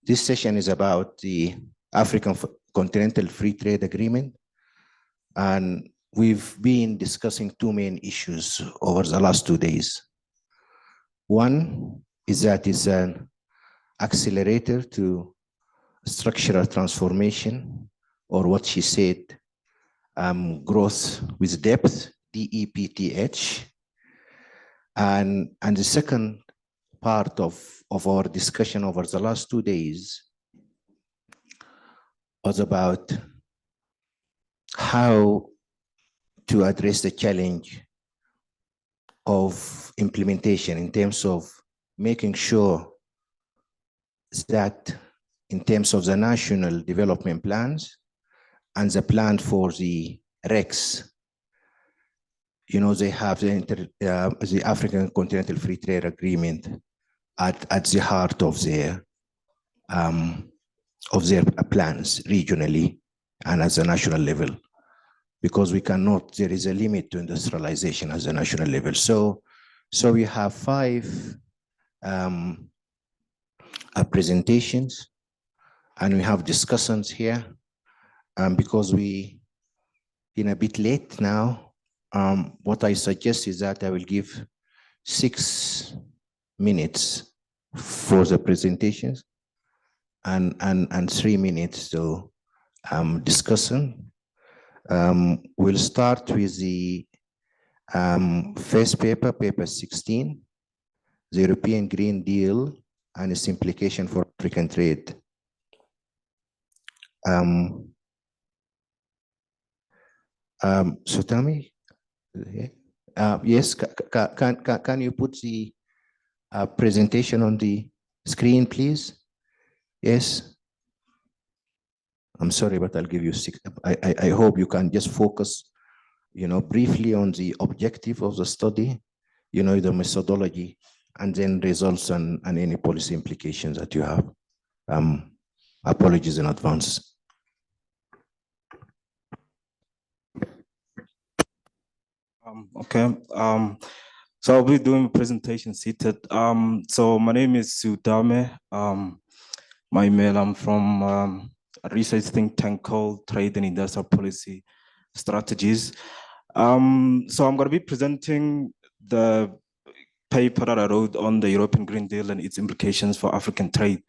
This session is about the African Continental Free Trade Agreement. And we've been discussing two main issues over the last 2 days. One is that it's an accelerator to structural transformation, or what she said, growth with depth, DEPTH. And the second part of our discussion over the last 2 days was about how to address the challenge of implementation in terms of making sure that in terms of the national development plans and the plan for the RECs, you know, they have the African Continental Free Trade Agreement at the heart of their plans regionally and at the national level, because we cannot, there is a limit to industrialization at the national level. So we have 5 presentations, and we have discussions here. Because we in a bit late now, what I suggest is that I will give 6 minutes for the presentations and 3 minutes to discussion. We'll start with the first paper, paper 16, the European Green Deal and its implication for African trade. So tell me, yes, can you put the presentation on the screen, please? Yes. I'm sorry, but I'll give you 6. I hope you can just focus, you know, briefly on the objective of the study, you know, the methodology, and then results and any policy implications that you have. Apologies in advance. Okay, so I'll be doing a presentation seated. So my name is Sudame. My email, I'm from a research think tank called Trade and Industrial Policy Strategies. So I'm going to be presenting the paper that I wrote on the European Green Deal and its implications for African trade.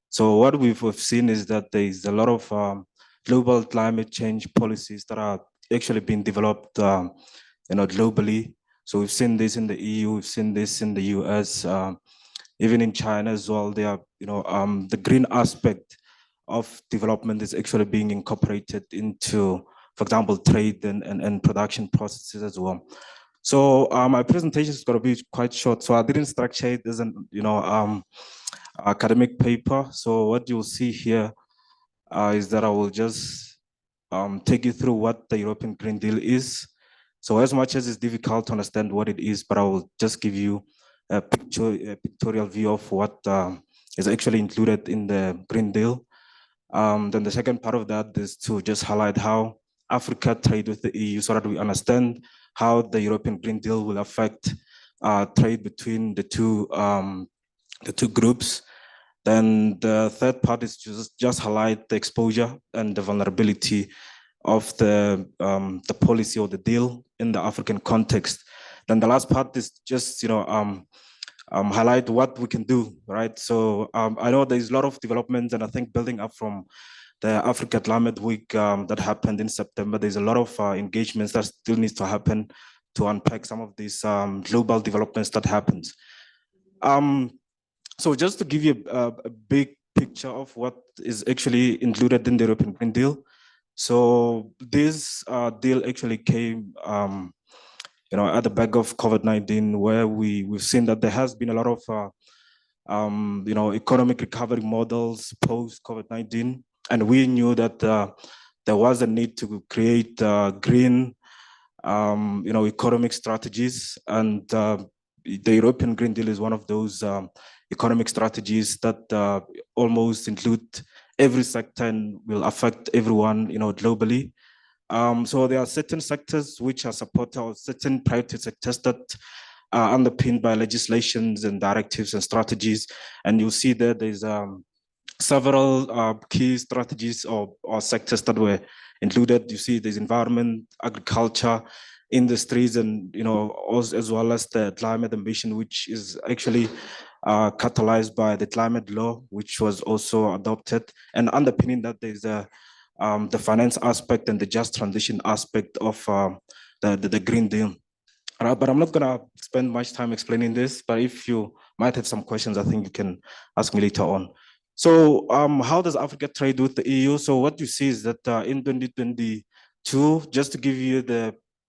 So what we've seen is that there is a lot of global climate change policies that are actually being developed you know, globally. So we've seen this in the EU, we've seen this in the US, even in China as well. They are, you know, the green aspect of development is actually being incorporated into, for example, trade and production processes as well. So my presentation is going to be quite short. So I didn't structure it as an, you know, academic paper. So what you'll see here is that I will just take you through what the European Green Deal is. So as much as it's difficult to understand what it is, but I will just give you a pictorial view of what is actually included in the Green Deal. Then the second part of that is to just highlight how Africa trade with the EU so that we understand how the European Green Deal will affect trade between the two groups. Then the third part is just highlight the exposure and the vulnerability of the policy or the deal in the African context. Then the last part is just, you know, highlight what we can do, right? So I know there's a lot of developments, and I think building up from the Africa Climate Week that happened in September, there's a lot of engagements that still needs to happen to unpack some of these global developments that happens. So just to give you a big picture of what is actually included in the European Green Deal. So this deal actually came, you know, at the back of COVID-19, where we've seen that there has been a lot of, you know, economic recovery models post COVID-19, and we knew that there was a need to create green, you know, economic strategies, and the European Green Deal is one of those economic strategies that almost include every sector and will affect everyone, you know, globally. So there are certain sectors which are supported, or certain priority sectors that are underpinned by legislations and directives and strategies. And you'll see that there's several key strategies or sectors that were included. You see, there's environment, agriculture, industries, and as well as the climate ambition, which is actually catalyzed by the climate law, which was also adopted. And underpinning that, there's the finance aspect and the just transition aspect of the Green Deal. But I'm not gonna spend much time explaining this, but if you might have some questions, I think you can ask me later on. So how does Africa trade with the EU? So what you see is that in 2022, just to give you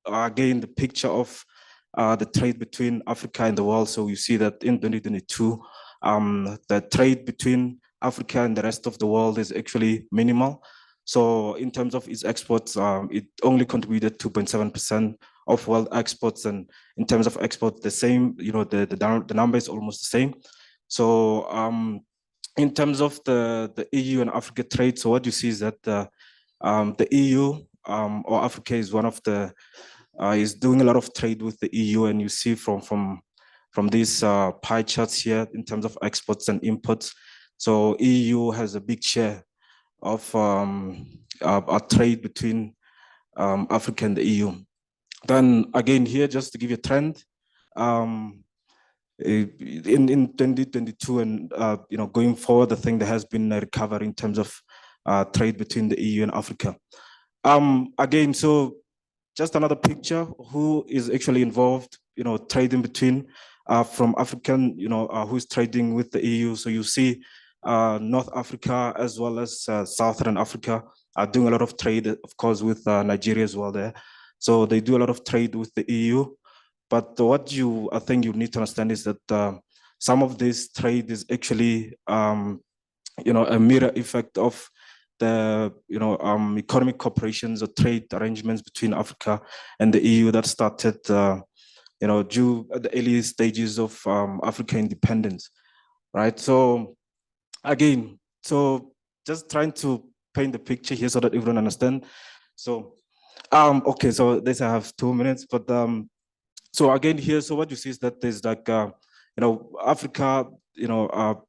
again, the picture of the trade between Africa and the world. So you see that in 2022, the trade between Africa and the rest of the world is actually minimal. So in terms of its exports, it only contributed 2.7% of world exports, and in terms of exports, the same. The number is almost the same. So in terms of the EU and Africa trade, so what you see is that the EU or Africa is one of the is doing a lot of trade with the EU, and you see from these pie charts here in terms of exports and imports. So EU has a big share of our trade between Africa and the EU. Then again here, just to give you a trend, in 2022 and going forward, I think there has been a recovery in terms of trade between the EU and Africa. Again, so just another picture who is actually involved, trading between from African, who's trading with the EU. So you see North Africa as well as Southern Africa are doing a lot of trade, of course, with Nigeria as well there. So they do a lot of trade with the EU. But what I think you need to understand is that some of this trade is actually, a mirror effect of the, economic cooperations or trade arrangements between Africa and the EU that started, due at the early stages of African independence, right? So again, so just trying to paint the picture here so that everyone understands. So, okay, so this I have 2 minutes, but so again here, so what you see is that there's like, Africa,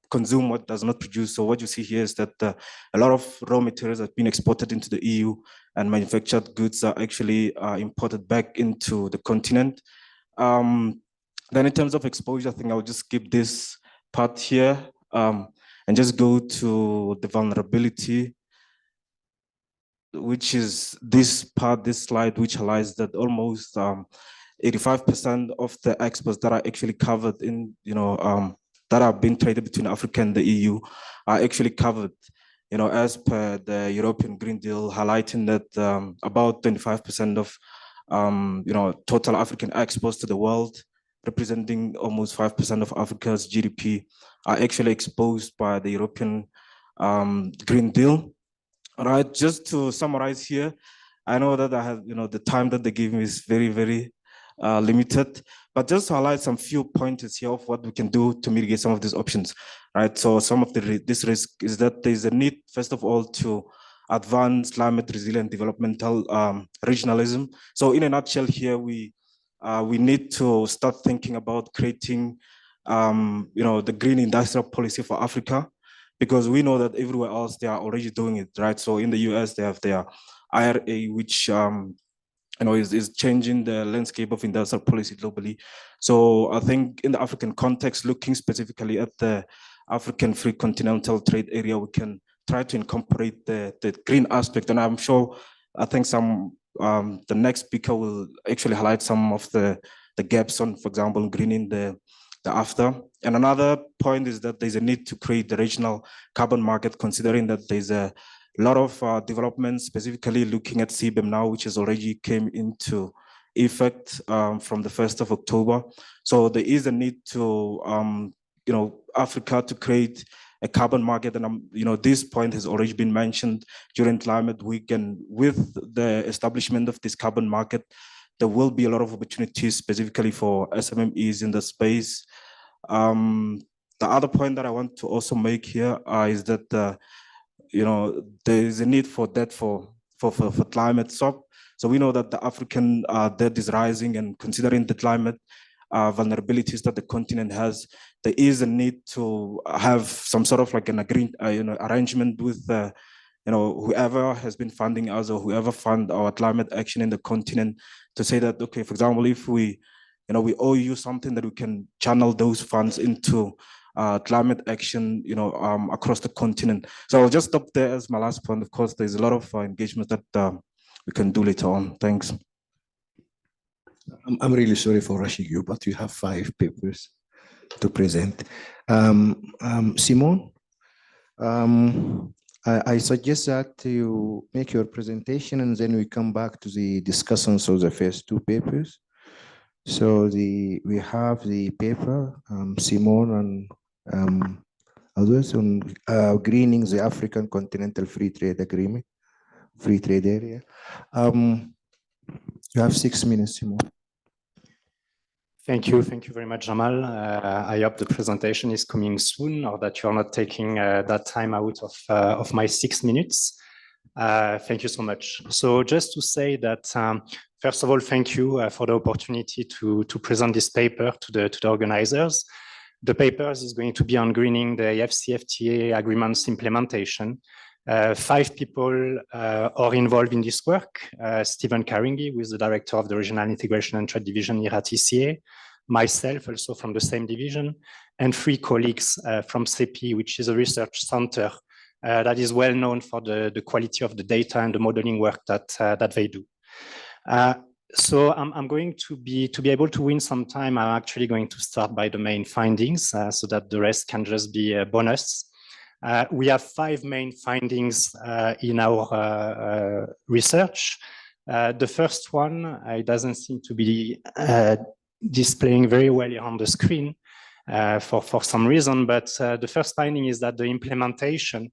consume what does not produce. So what you see here is that a lot of raw materials have been exported into the EU, and manufactured goods are actually imported back into the continent. Then in terms of exposure, I think I'll just skip this part here and just go to the vulnerability, which is this part, this slide, which highlights that almost 85% of the exports that are actually covered in, that are being traded between Africa and the EU are actually covered, as per the European Green Deal, highlighting that about 25% of, total African exports to the world, representing almost 5% of Africa's GDP, are actually exposed by the European Green Deal. All right, just to summarize here, I know that I have, the time that they give me is very, very limited, but just to highlight some few pointers here of what we can do to mitigate some of these options, right? So some of this risk is that there's a need, first of all, to advance climate resilient developmental regionalism. So in a nutshell here, we need to start thinking about creating, the green industrial policy for Africa, because we know that everywhere else they are already doing it, right? So in the US, they have their IRA, which is changing the landscape of industrial policy globally. So I think in the African context, looking specifically at the African free continental trade area, we can try to incorporate the green aspect. And I'm sure, I think the next speaker will actually highlight some of the gaps on, for example, greening the after. And another point is that there's a need to create the regional carbon market, considering that there's a lot of developments, specifically looking at CBAM now, which has already came into effect from the 1st of October. So there is a need to, Africa to create a carbon market. And, this point has already been mentioned during Climate Week. And with the establishment of this carbon market, there will be a lot of opportunities specifically for SMMEs in the space. The other point that I want to also make here is that, there is a need for debt for climate swap. So we know that the African debt is rising, and considering the climate vulnerabilities that the continent has, there is a need to have some sort of like an agreed, arrangement with whoever has been funding us or whoever fund our climate action in the continent, to say that, okay, for example, if we owe you something, that we can channel those funds into climate action, across the continent. So I'll just stop there as my last point. Of course, there's a lot of engagement that we can do later on. Thanks. I'm really sorry for rushing you, but you have 5 papers to present. Simon, I suggest that you make your presentation and then we come back to the discussions of the first 2 papers. So we have the paper, Simon and others on greening the African Continental Free Trade Agreement, Free Trade Area. You have 6 minutes, Simon. Thank you very much, Jamal. I hope the presentation is coming soon, or that you're not taking that time out of my 6 minutes. Thank you so much. So just to say that, first of all, thank you for the opportunity to present this paper to the organizers. The paper is going to be on greening the AFCFTA agreement's implementation. 5 people are involved in this work. Stephen Karingi, who is the director of the Regional Integration and Trade Division here at ECA, myself, also from the same division, and 3 colleagues from CEPI, which is a research center that is well known for the quality of the data and the modeling work that they do. So I'm going to be able to win some time. I'm actually going to start by the main findings so that the rest can just be a bonus. We have 5 main findings in our research. The first one, it doesn't seem to be displaying very well here on the screen for some reason, but the first finding is that the implementation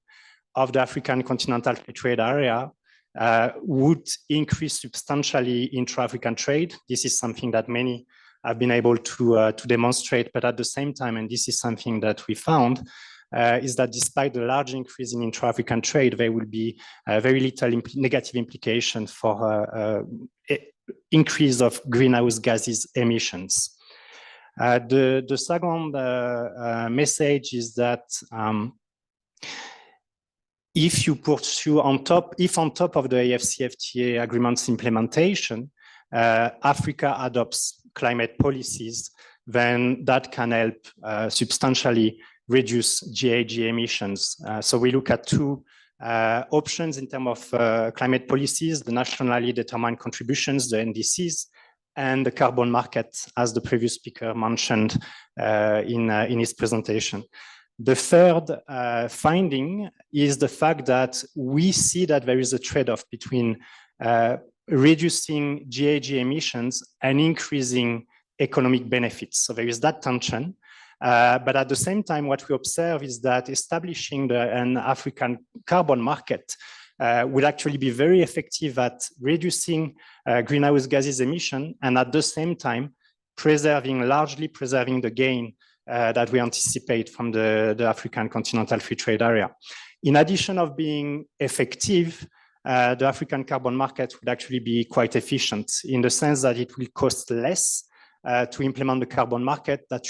of the African Continental Free Trade Area would increase substantially intra-African trade. This is something that many have been able to demonstrate, but at the same time, and this is something that we found, is that despite the large increase in intra-African trade, there will be very little negative implication for increase of greenhouse gases emissions. The second message is that if you pursue on top of the AFCFTA agreement's implementation, Africa adopts climate policies, then that can help substantially reduce GHG emissions. So we look at 2 options in terms of climate policies: the nationally determined contributions, the NDCs, and the carbon market, as the previous speaker mentioned in his presentation. The third finding is the fact that we see that there is a trade-off between reducing GHG emissions and increasing economic benefits. So there is that tension. But at the same time, what we observe is that establishing an African carbon market would actually be very effective at reducing greenhouse gases emission, and at the same time, largely preserving the gain that we anticipate from the African Continental Free Trade Area. In addition of being effective, the African carbon market would actually be quite efficient, in the sense that it will cost less to implement the carbon market that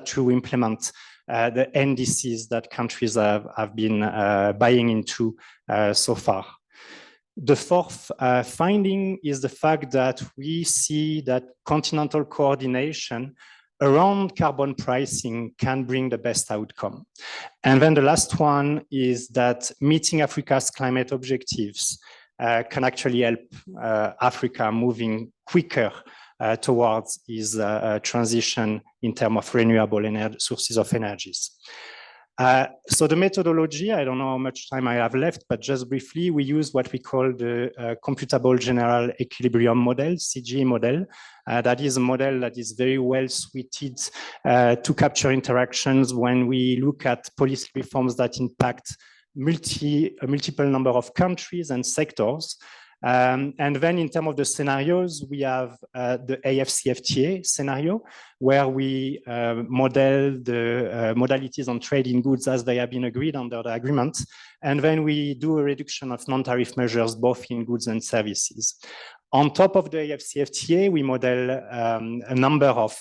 to implement the NDCs that countries have been buying into so far. The fourth finding is the fact that we see that continental coordination around carbon pricing can bring the best outcome. And then the last one is that meeting Africa's climate objectives can actually help Africa moving quicker towards its transition in terms of renewable sources of energies. So the methodology, I don't know how much time I have left, but just briefly, we use what we call the computable general equilibrium model, CGE model. That is a model that is very well suited to capture interactions when we look at policy reforms that impact a multiple number of countries and sectors. And then in terms of the scenarios, we have the AFCFTA scenario, where we model the modalities on trade in goods as they have been agreed under the agreement. And then we do a reduction of non-tariff measures, both in goods and services. On top of the AFCFTA, we model a number of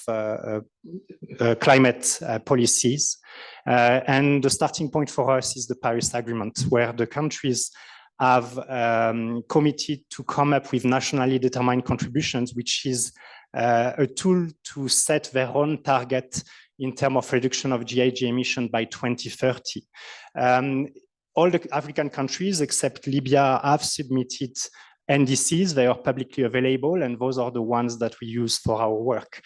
climate policies. And the starting point for us is the Paris Agreement, where the countries have committed to come up with nationally determined contributions, which is a tool to set their own target in terms of reduction of GHG emission by 2030. All the African countries except Libya have submitted NDCs. They are publicly available, and those are the ones that we use for our work.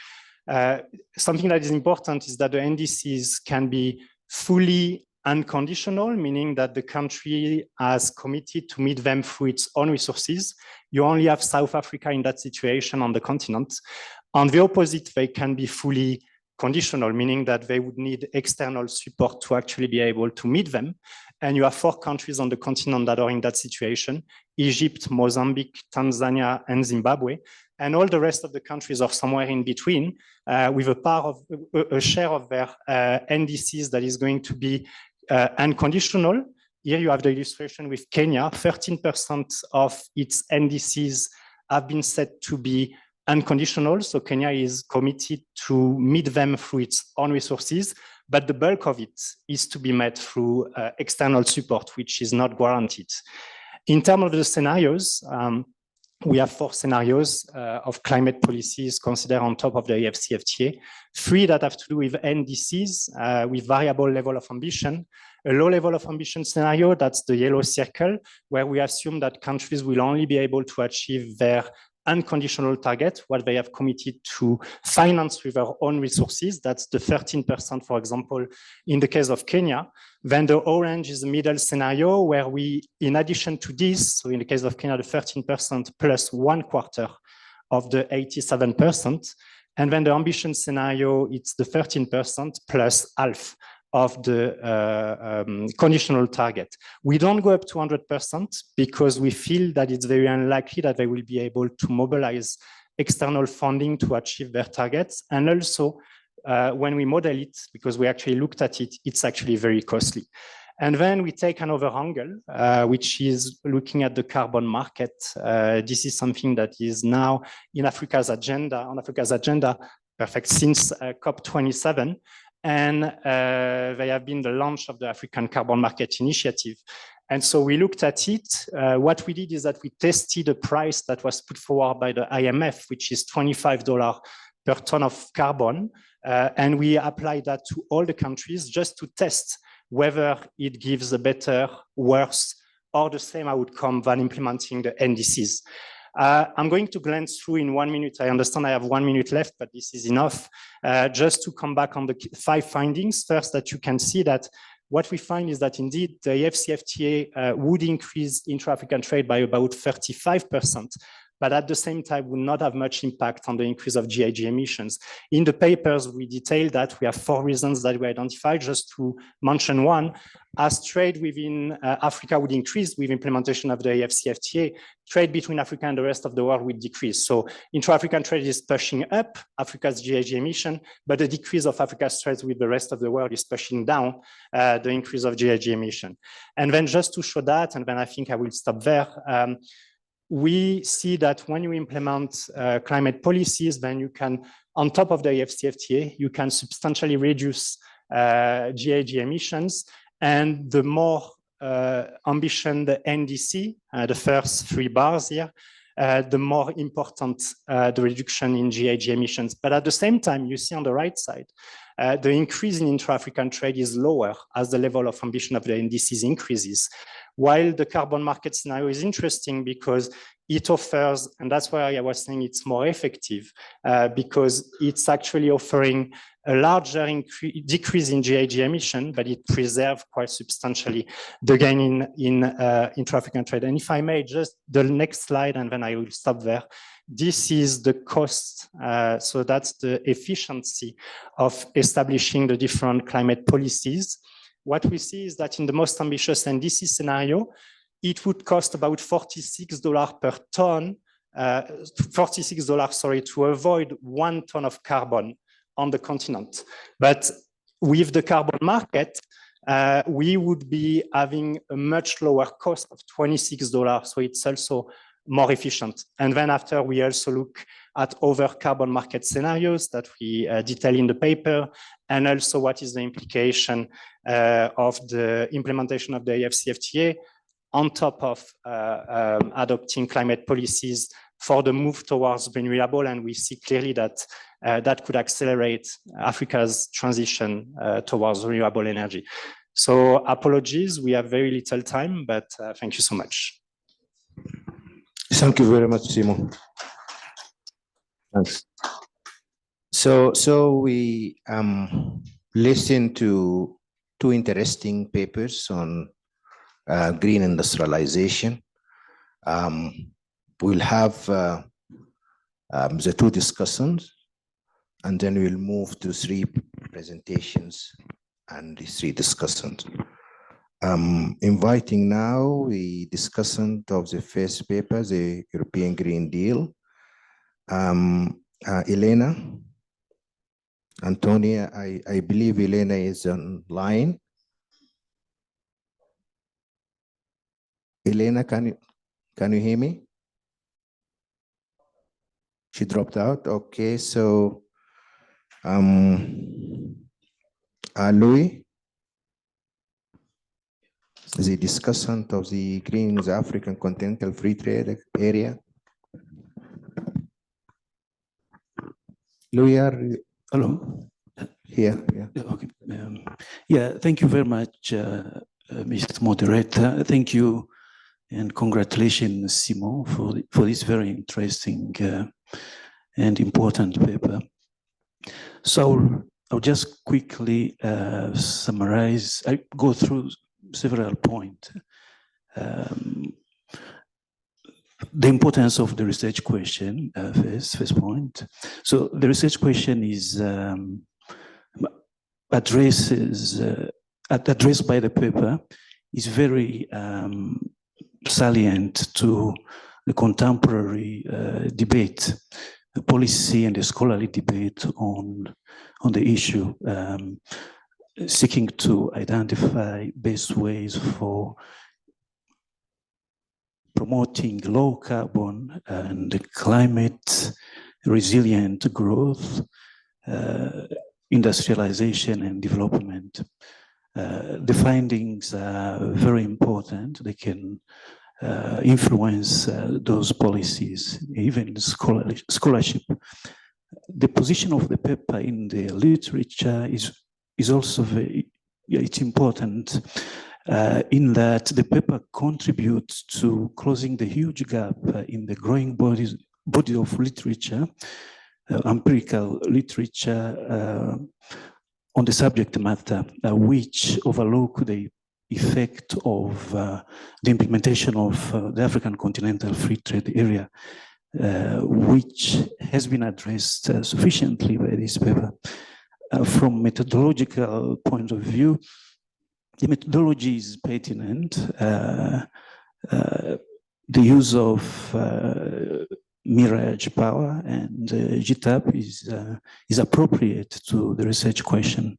Something that is important is that the NDCs can be fully unconditional, meaning that the country has committed to meet them through its own resources. You only have South Africa in that situation on the continent. On the opposite, they can be fully conditional, meaning that they would need external support to actually be able to meet them. And you have 4 countries on the continent that are in that situation: Egypt, Mozambique, Tanzania, and Zimbabwe. And all the rest of the countries are somewhere in between, with a share of their NDCs that is going to be unconditional. Here you have the illustration with Kenya. 13% of its NDCs have been set to be unconditional. So Kenya is committed to meet them through its own resources, but the bulk of it is to be met through external support, which is not guaranteed. In terms of the scenarios, we have 4 scenarios of climate policies considered on top of the AFCFTA. 3 that have to do with NDCs with variable level of ambition. A low level of ambition scenario, that's the yellow circle, where we assume that countries will only be able to achieve their unconditional target, what they have committed to finance with their own resources. That's the 13%, for example, in the case of Kenya. Then the orange is the middle scenario, where we, in addition to this, so in the case of Kenya, the 13% plus 1/4 of the 87%. And then the ambition scenario, it's the 13% plus half of the conditional target. We don't go up to 100% because we feel that it's very unlikely that they will be able to mobilize external funding to achieve their targets. And also, when we model it, because we actually looked at it, it's actually very costly. And then we take another angle, which is looking at the carbon market. This is something that is now in Africa's agenda, perfect, since COP27. And they have been the launch of the African Carbon Market Initiative. And so we looked at it. What we did is that we tested a price that was put forward by the IMF, which is $25 per ton of carbon. And we applied that to all the countries just to test whether it gives a better, worse, or the same outcome than implementing the NDCs. I'm going to glance through in 1 minute. I understand I have 1 minute left, but this is enough. Just to come back on the 5 findings. First, that you can see that what we find is that indeed the AFCFTA would increase intra-African trade by about 35%, but at the same time would not have much impact on the increase of GHG emissions. In the papers, we detail that. We have 4 reasons that we identified. Just to mention one, as trade within Africa would increase with implementation of the AFCFTA, trade between Africa and the rest of the world would decrease. So intra-African trade is pushing up Africa's GHG emission, but the decrease of Africa's trade with the rest of the world is pushing down the increase of GHG emission. And then just to show that, and then I think I will stop there, we see that when you implement climate policies, then you can, on top of the AFCFTA, you can substantially reduce GHG emissions. And the more ambition the NDC, the first 3 bars here, the more important the reduction in GHG emissions. But at the same time, you see on the right side, the increase in intra-African trade is lower as the level of ambition of the NDCs increases. While the carbon market scenario is interesting because it offers, and that's why I was saying it's more effective, because it's actually offering a larger decrease in GHG emission, but it preserves quite substantially the gain in intra-African trade. And if I may, just the next slide, and then I will stop there. This is the cost. So that's the efficiency of establishing the different climate policies. What we see is that in the most ambitious NDC scenario, it would cost about $46 per ton, to avoid 1 ton of carbon on the continent. But with the carbon market, we would be having a much lower cost of $26. So it's also more efficient. And then after, we also look at other carbon market scenarios that we detail in the paper, and also what is the implication of the implementation of the AFCFTA on top of adopting climate policies for the move towards renewable. And we see clearly that that could accelerate Africa's transition towards renewable energy. So apologies, we have very little time, but thank you so much. Thank you very much, Simon. Thanks. So we listened to two interesting papers on green industrialization. We'll have the two discussions, and then we'll move to three presentations and the three discussions. Inviting now the discussant of the first paper, the European Green Deal, Elena. Antonia, I believe Elena is online. Elena, can you hear me? She dropped out. Okay, so Louis, the discussant of the Green African Continental Free Trade Area. Louis, hello. Here, yeah. Okay. Yeah, thank you very much, Mr. Moderator. Thank you and congratulations, Simon, for this very interesting and important paper. So I'll just quickly summarize. I go through several points. The importance of the research question, first point. So the research question is addressed by the paper is very salient to the contemporary debate, the policy and the scholarly debate on the issue, seeking to identify best ways for promoting low carbon and climate resilient growth, industrialization and development. The findings are very important. They can influence those policies, even scholarship. The position of the paper in the literature is also very, it's important in that the paper contributes to closing the huge gap in the growing body of literature, empirical literature on the subject matter, which overlook the effect of the implementation of the African Continental Free Trade Area, which has been addressed sufficiently by this paper. From methodological point of view, the methodology is pertinent. The use of mirage power and GTAP is appropriate to the research question.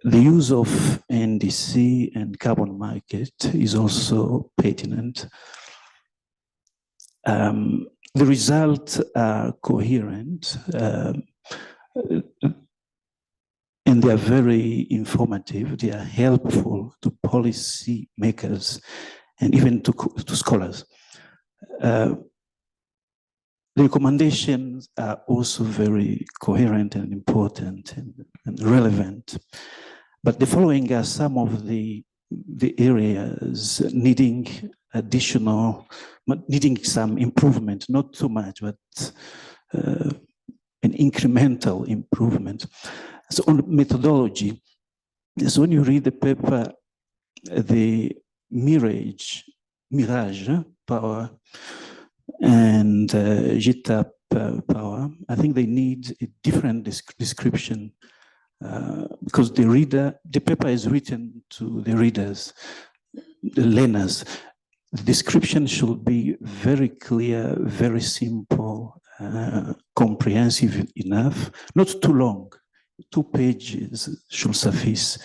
The use of NDC and carbon market is also pertinent. The results are coherent and they are very informative. They are helpful to policy makers and even to scholars. The recommendations are also very coherent and important and relevant. But the following are some of the areas needing some improvement, not too much, but an incremental improvement. So on methodology, so when you read the paper, the mirage power and GTAP power, I think they need a different description because the paper is written to the readers, the learners. The description should be very clear, very simple, comprehensive enough, not too long. 2 pages should suffice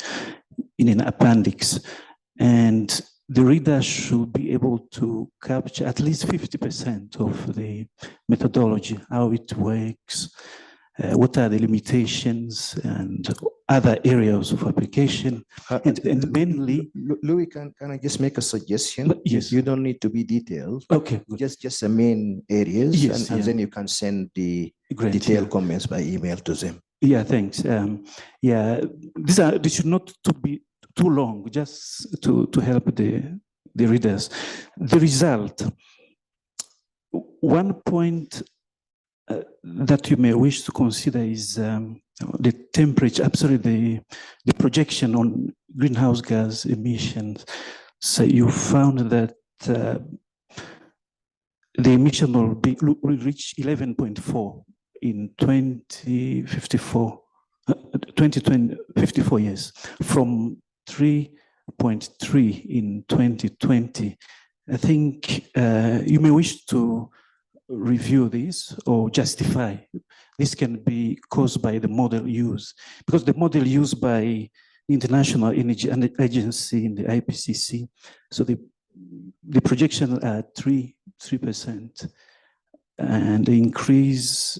in an appendix. And the reader should be able to capture at least 50% of the methodology, how it works, what are the limitations and other areas of application, and mainly. Louis, can I just make a suggestion? Yes. You don't need to be detailed. Okay, good. Just the main areas, Yes, and then you can send the Great, detailed yeah. comments by email to them. Yeah, thanks. Yeah, this should not to be too long, just to help the readers. The result, one point that you may wish to consider is the temperature, absolutely the projection on greenhouse gas emissions. So you found that the emission will reach 11.4 in 2054, 2054 years, from 3.3 in 2020. I think you may wish to review this or justify. This can be caused by the model used, because the model used by the International Energy Agency in the IPCC, so the projection are 3%, and the increase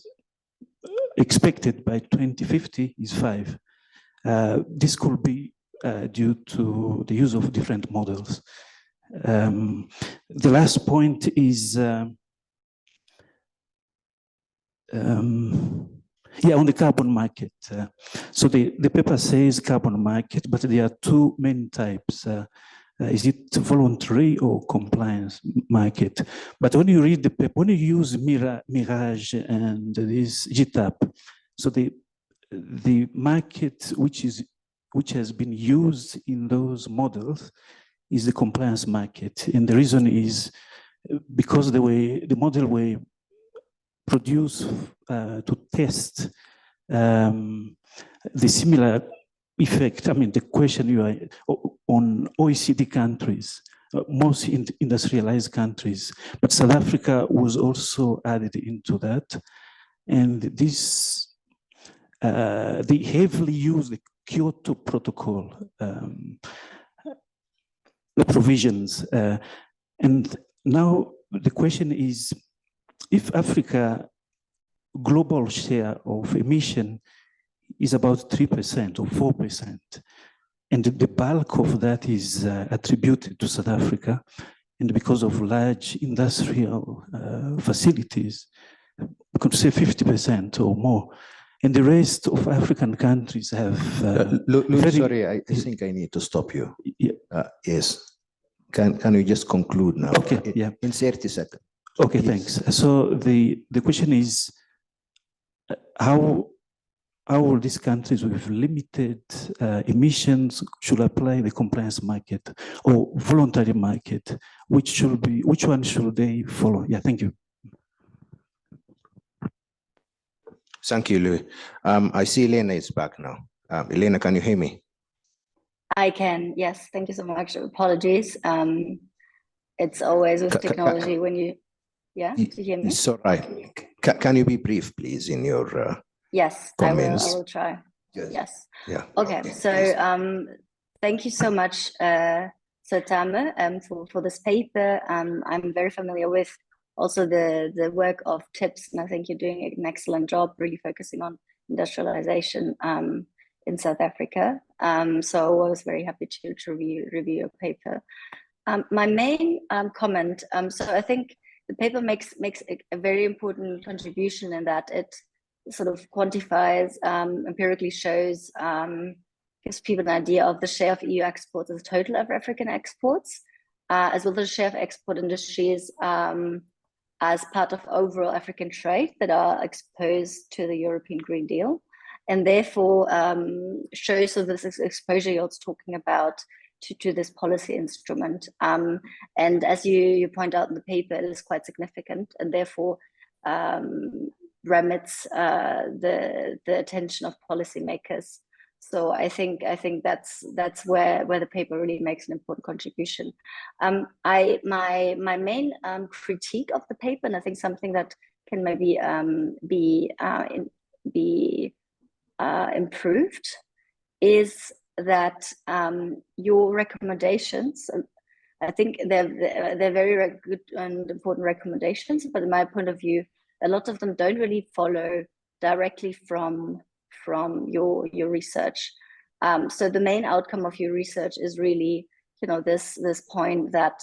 expected by 2050 is 5. This could be due to the use of different models. The last point is yeah, on the carbon market. So the paper says carbon market, but there are two main types. Is it voluntary or compliance market? But when you read the paper, when you use Mirage and this GTAP, so the market which has been used in those models is the compliance market, and the reason is because the model were produced to test the similar effect. I mean, the question you are on OECD countries, most industrialized countries, but South Africa was also added into that. And this, they heavily use the Kyoto Protocol, the provisions. And now the question is, if Africa global share of emission is about 3% or 4%, and the bulk of that is attributed to South Africa, and because of large industrial facilities, we could say 50% or more, and the rest of African countries have. Sorry, I think I need to stop you. Yeah. Yes. Can we just conclude now? Okay. Yeah. In 30 seconds. Okay. Please. Thanks. So the question is, how will these countries with limited emissions should apply the compliance market or voluntary market? Which one should they follow? Yeah, thank you. Thank you, Louis. I see Elena is back now. Elena, can you hear me? I can, yes. Thank you so much. Apologies. It's always with technology when you, yeah, do you hear me? It's all right. Can you be brief, please, in your yes, comments? I will try. Yes. Yeah. Okay. So thank you so much, Sotame, for this paper. I'm very familiar with also the work of TIPS, and I think you're doing an excellent job really focusing on industrialization in South Africa. So I was very happy to review your paper. My main comment, so I think the paper makes a very important contribution in that it sort of quantifies, empirically shows, gives people an idea of the share of EU exports as a total of African exports, as well as the share of export industries as part of overall African trade that are exposed to the European Green Deal, and therefore shows sort of this exposure you're talking about to this policy instrument. And as you point out in the paper, it is quite significant, and therefore remits the attention of policymakers. So I think that's where the paper really makes an important contribution. My main critique of the paper, and I think something that can maybe be improved, is that your recommendations I think they're very good and important recommendations, but in my point of view, a lot of them don't really follow directly from your research. So the main outcome of your research is really, this point that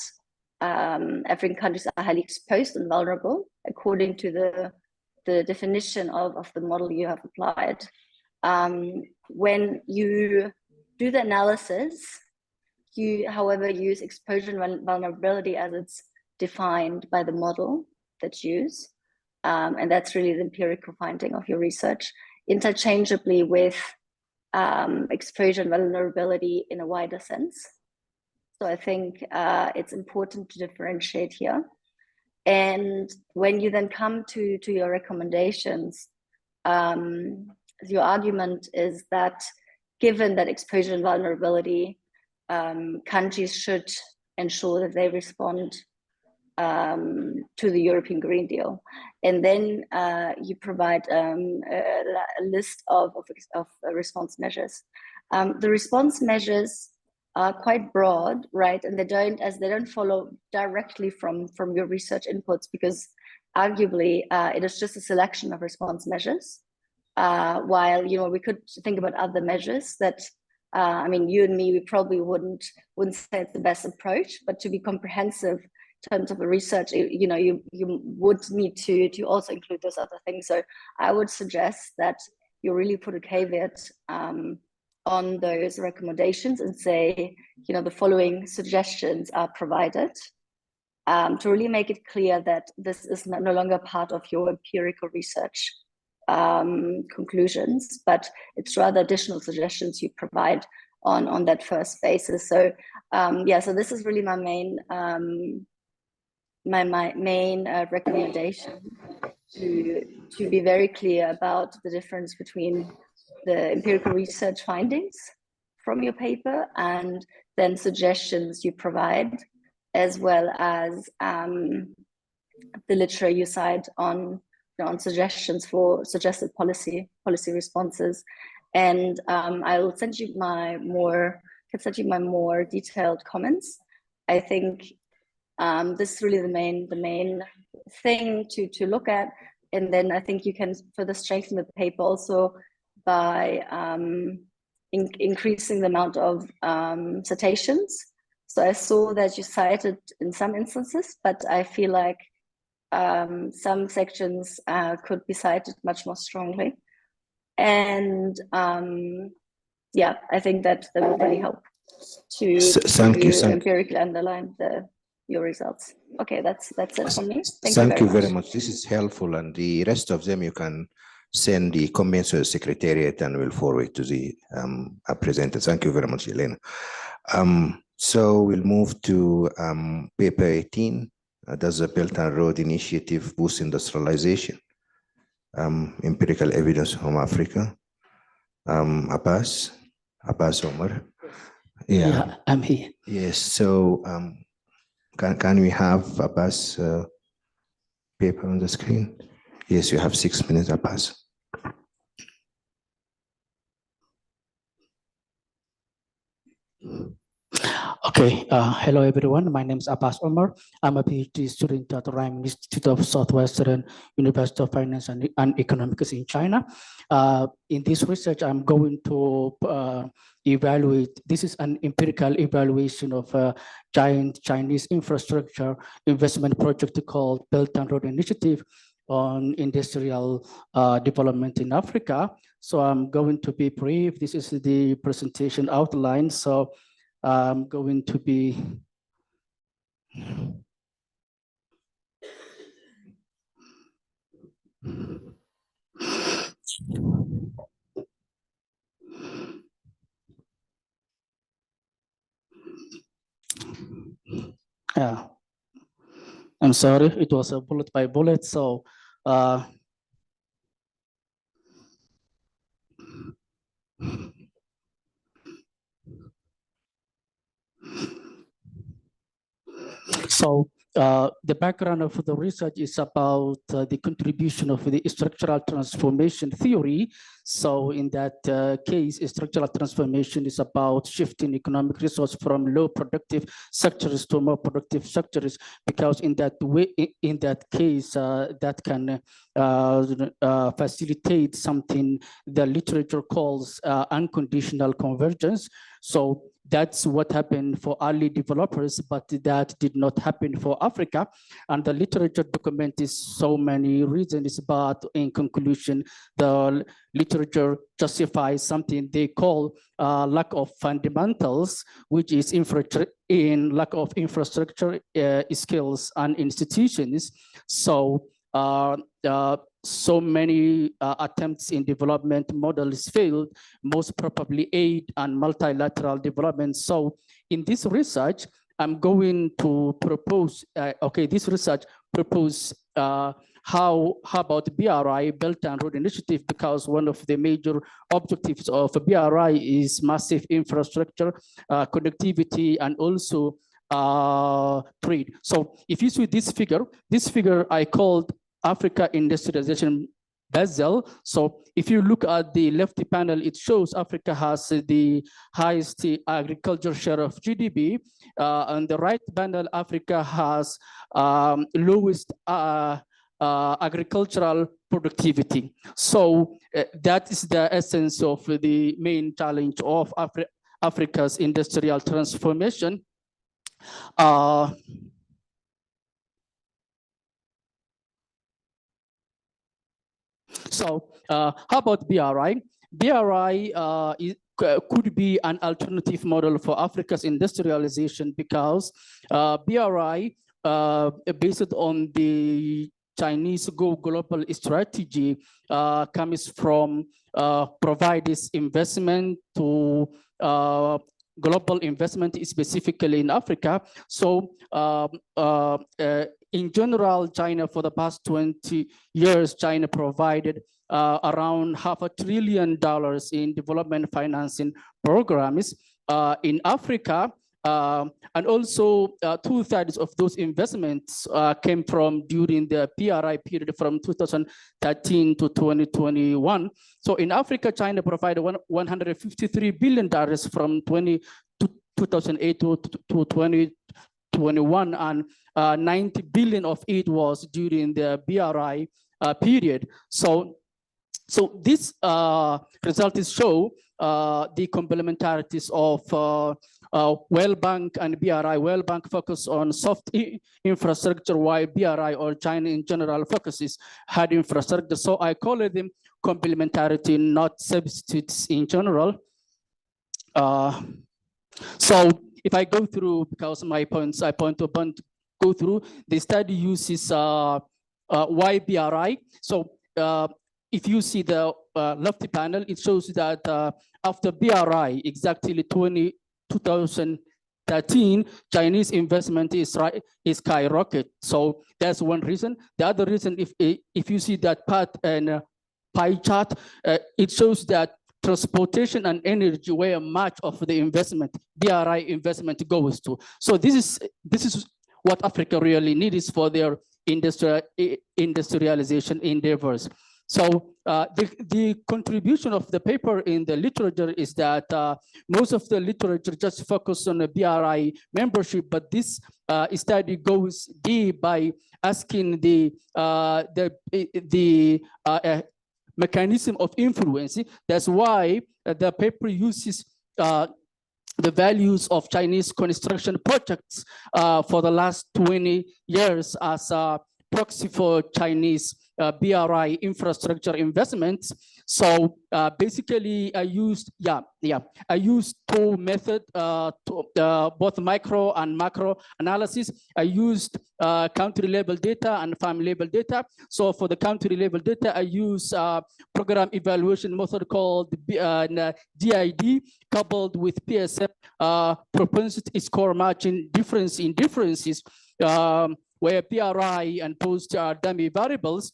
African countries are highly exposed and vulnerable according to the definition of the model you have applied. When you do the analysis, you, however, use exposure and vulnerability as it's defined by the model that's used. And that's really the empirical finding of your research, interchangeably with exposure and vulnerability in a wider sense. So I think it's important to differentiate here. And when you then come to your recommendations, your argument is that given that exposure and vulnerability, countries should ensure that they respond to the European Green Deal. And then you provide a list of response measures. The response measures are quite broad, right? And they don't follow directly from your research inputs, because arguably it is just a selection of response measures. While we could think about other measures that I mean, you and me, we probably wouldn't say it's the best approach, but to be comprehensive in terms of the research, you would need to also include those other things. So I would suggest that you really put a caveat on those recommendations and say, the following suggestions are provided, to really make it clear that this is no longer part of your empirical research conclusions, but it's rather additional suggestions you provide on that first basis. So so this is really my main recommendation, to be very clear about the difference between the empirical research findings from your paper and then suggestions you provide, as well as the literature you cite on suggestions for suggested policy responses. And I will send you my more detailed comments. I think this is really the main thing to look at. And then I think you can further strengthen the paper also by increasing the amount of citations. So I saw that you cited in some instances, but I feel like some sections could be cited much more strongly. And I think that would really help to empirically underline your results. Okay, that's it from me. Thank you very much. This is helpful, and the rest of them you can send the comments to the secretariat and we'll forward to the presenter. Thank you very much, Elena. So we'll move to paper 18. Does the Belt and Road Initiative boost industrialization? Empirical evidence from Africa. Abbas Omar. Yeah, I'm here. Yes. So can we have Abbas paper on the screen? Yes, you have 6 minutes, Abbas. Okay, hello everyone. My name is Abbas Omar. I'm a PhD student at the Rhine Institute of Southwestern University of Finance and Economics in China. In this research, I'm going to evaluate, this is an empirical evaluation of a giant Chinese infrastructure investment project called Belt and Road Initiative on industrial development in Africa. So I'm going to be brief. This is the presentation outline. So I'm going to be I'm sorry, it was a bullet by bullet. So the background of the research is about the contribution of the structural transformation theory. So in that case, structural transformation is about shifting economic resource from low productive sectors to more productive sectors, because in that way, in that case, that can facilitate something the literature calls unconditional convergence. So that's what happened for early developers, but that did not happen for Africa. And the literature documents so many reasons, but in conclusion, the literature justifies something they call lack of fundamentals, which is lack of infrastructure, skills, and institutions. So so many attempts in development models failed, most probably aid and multilateral development. So in this research, I'm going to propose, this research propose how about BRI, Belt and Road Initiative, because one of the major objectives of BRI is massive infrastructure, connectivity, and also trade. So if you see this figure I called Africa industrialization bezel. So if you look at the left panel, it shows Africa has the highest agriculture share of GDP. On the right panel, Africa has lowest agricultural productivity. So that is the essence of the main challenge of Africa's industrial transformation. So how about BRI? BRI could be an alternative model for Africa's industrialization, because BRI, based on the Chinese Go Global strategy, comes from provides investment to global investment, specifically in Africa. So in general, China, for the past 20 years, China provided around $500 billion in development financing programs in Africa. And also 2/3 of those investments came from during the PRI period from 2013 to 2021. So in Africa, China provided $153 billion from 2008 to 2021, and 90 billion of it was during the BRI period. So this results show the complementarities of World Bank and BRI. World Bank focus on soft infrastructure, while BRI, or China in general, focuses hard infrastructure. So I call them complementarity, not substitutes in general. So if I go through, because my points, I point to go through, the study uses why BRI. So if you see the left panel, it shows that after BRI, exactly 2013, Chinese investment is skyrocket. So that's one reason. The other reason, if you see that part and pie chart, it shows that transportation and energy where much of the investment, BRI investment, goes to. So this is what Africa really needs for their industrialization endeavors. So the contribution of the paper in the literature is that most of the literature just focus on the BRI membership, but this study goes deep by asking the mechanism of influence. That's why the paper uses the values of Chinese construction projects for the last 20 years as a proxy for Chinese BRI infrastructure investments. So basically, I used two methods, both micro and macro analysis. I used country level data and farm level data. So for the country level data, I use program evaluation method called DID, coupled with PSF propensity score matching difference in differences, where PRI and post are dummy variables.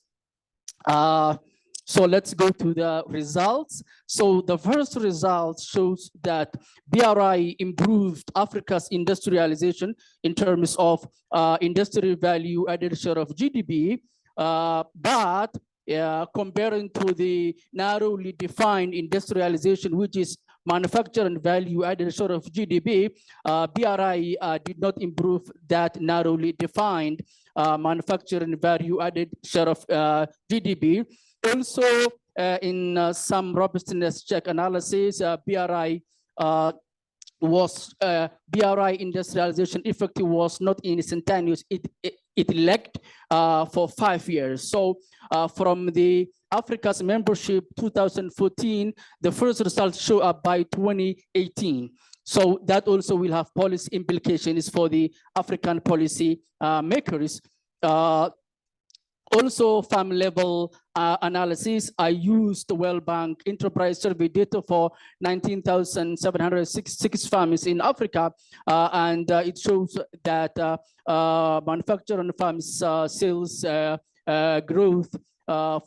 So let's go to the results. So the first result shows that BRI improved Africa's industrialization in terms of industrial value added share of GDP, but comparing to the narrowly defined industrialization, which is manufacture and value added share of GDP, BRI did not improve that narrowly defined manufacturing value added share of GDP. Also, in some robustness check analysis, BRI industrialization effect was not instantaneous. It lagged for 5 years. So from the Africa's membership 2014, the first results show up by 2018. So that also will have policy implications for the African policy makers. Also, farm level analysis, I used the World Bank Enterprise Survey data for 19,766 farms in Africa, and it shows that manufacturing farms sales growth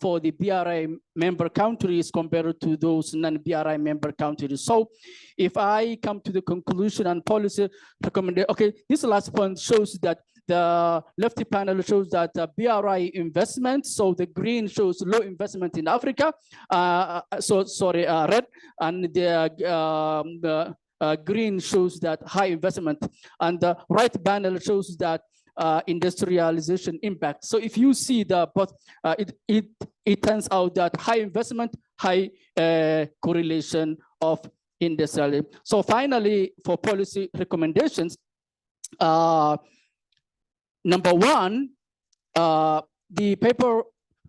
for the BRI member countries compared to those non-BRI member countries. So if I come to the conclusion and policy recommendation, okay, this last point shows that the lefty panel shows that BRI investment, so the green shows low investment in Africa, red, and the green shows that high investment, and the right panel shows that industrialization impact. So if you see the both, it turns out that high investment, high correlation of industrial. So finally, for policy recommendations, number one, the paper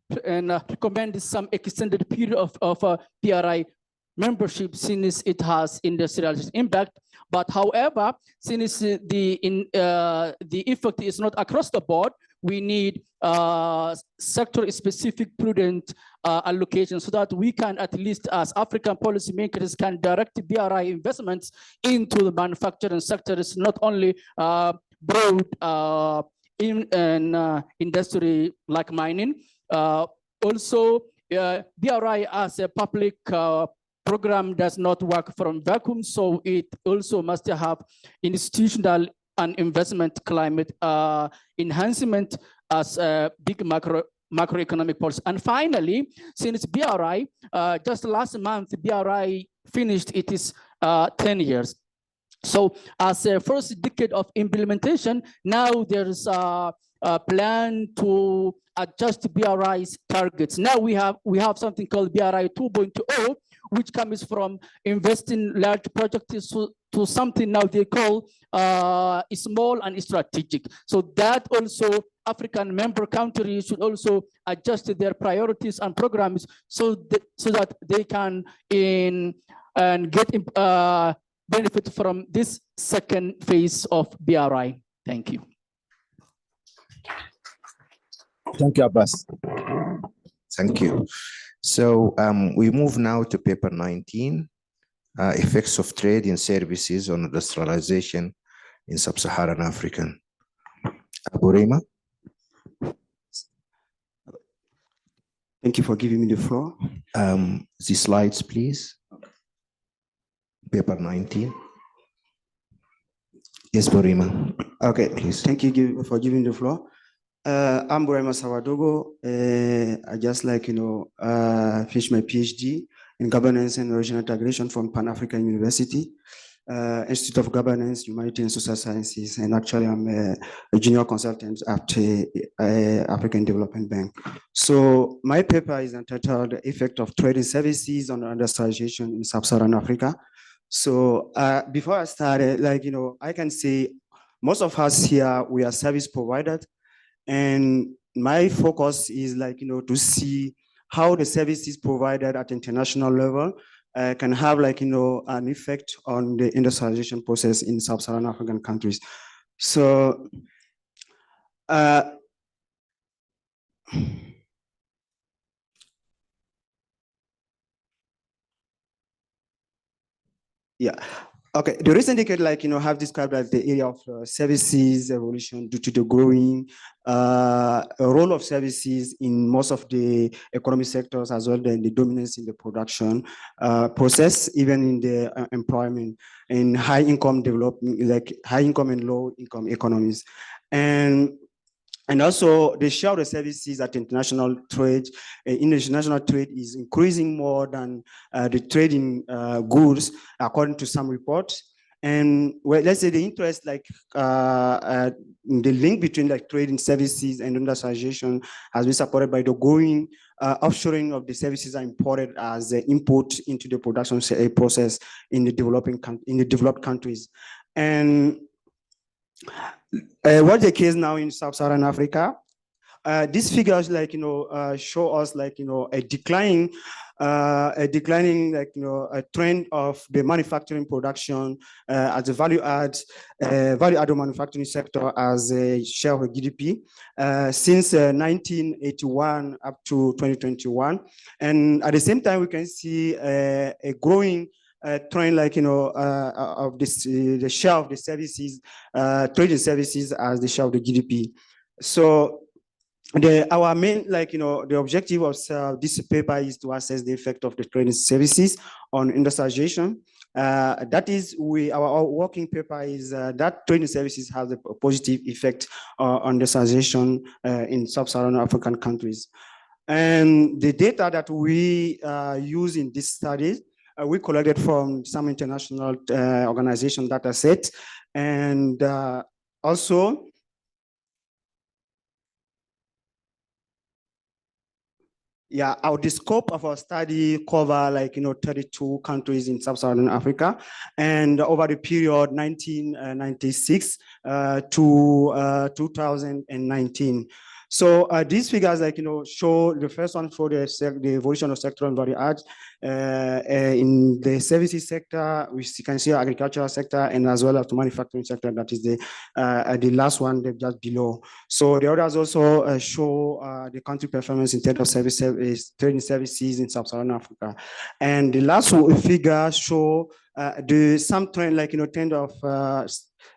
recommends some extended period of PRI membership since it has industrialization impact. But however, since the effect is not across the board, we need sector-specific prudent allocation so that we can, at least as African policymakers, can direct BRI investments into the manufacturing sectors, not only broad in an industry like mining. Also, BRI as a public program does not work from vacuum, so it also must have institutional and investment climate enhancement as a big macroeconomic policy. And finally, since BRI, just last month, BRI finished its 10 years. So as a first decade of implementation, now there's a plan to adjust BRI's targets. Now we have something called BRI 2.0, which comes from investing large projects to something now they call small and strategic. So that also African member countries should also adjust their priorities and programs so that they can get benefit from this second phase of BRI. Thank you. Thank you, Abbas. Thank you. So we move now to paper 19, effects of trade in services on industrialization in sub-Saharan Africa. Abu Rima. Thank you for giving me the floor. The slides, please. Paper 19. Yes, Burima. Okay, Please. thank you for giving the floor. I'm Burima Sawadogo. I just finished my PhD in governance and regional integration from Pan-African University, Institute of Governance, Humanity and Social Sciences, and actually I'm a junior consultant at African Development Bank. So my paper is entitled "The Effect of Trade in Services on Industrialization in Sub-Saharan Africa." So before I started, I can say most of us here, we are service providers. And my focus is to see how the services provided at international level can have an effect on the industrialization process in sub-Saharan African countries. So yeah. Okay, the recent decade, have described as the area of services evolution due to the growing role of services in most of the economic sectors, as well as the dominance in the production process, even in the employment in high income development, like high income and low income economies. And also the share of the services at international trade, international trade is increasing more than the trade in goods, according to some reports. And well, let's say the interest, the link between trade in services and industrialization has been supported by the growing offshoring of the services are imported as input into the production process in the developed countries. And what's the case now in Sub-Saharan Africa? These figures, show us, a declining, a trend of the manufacturing production as a value-added manufacturing sector as a share of GDP since 1981 up to 2021, and at the same time we can see a growing trend, of this, the share of the services, trading services as the share of the GDP. So our main, the objective of this paper is to assess the effect of the trading services on industrialization. That is, our working paper is that trading services has a positive effect on industrialization in sub-Saharan African countries. And the data that we use in this study, we collected from some international organization data set, and also the scope of our study cover 32 countries in sub-Saharan Africa, and over the period 1996 to 2019. So these figures, show the first one for the evolution of sectoral value add in the services sector, which you can see agricultural sector, and as well as the manufacturing sector. That is the last one just below. So the others also show the country performance in terms of trading services in sub-Saharan Africa. And the last figure show some trend, trend of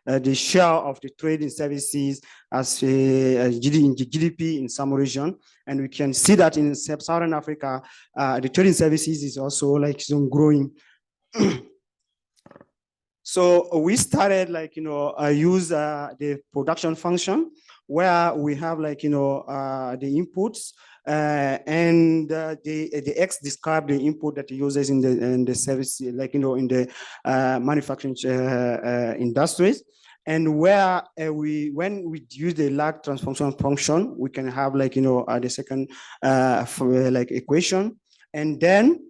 the share of the trading services as GDP in some region. And we can see that in sub-Saharan Africa, the trading services is also growing. So we started use the production function where we have the inputs and the X describe the input that uses in the service, in the manufacturing industries. And where when we use the lag transformation function, we can have the second equation, and then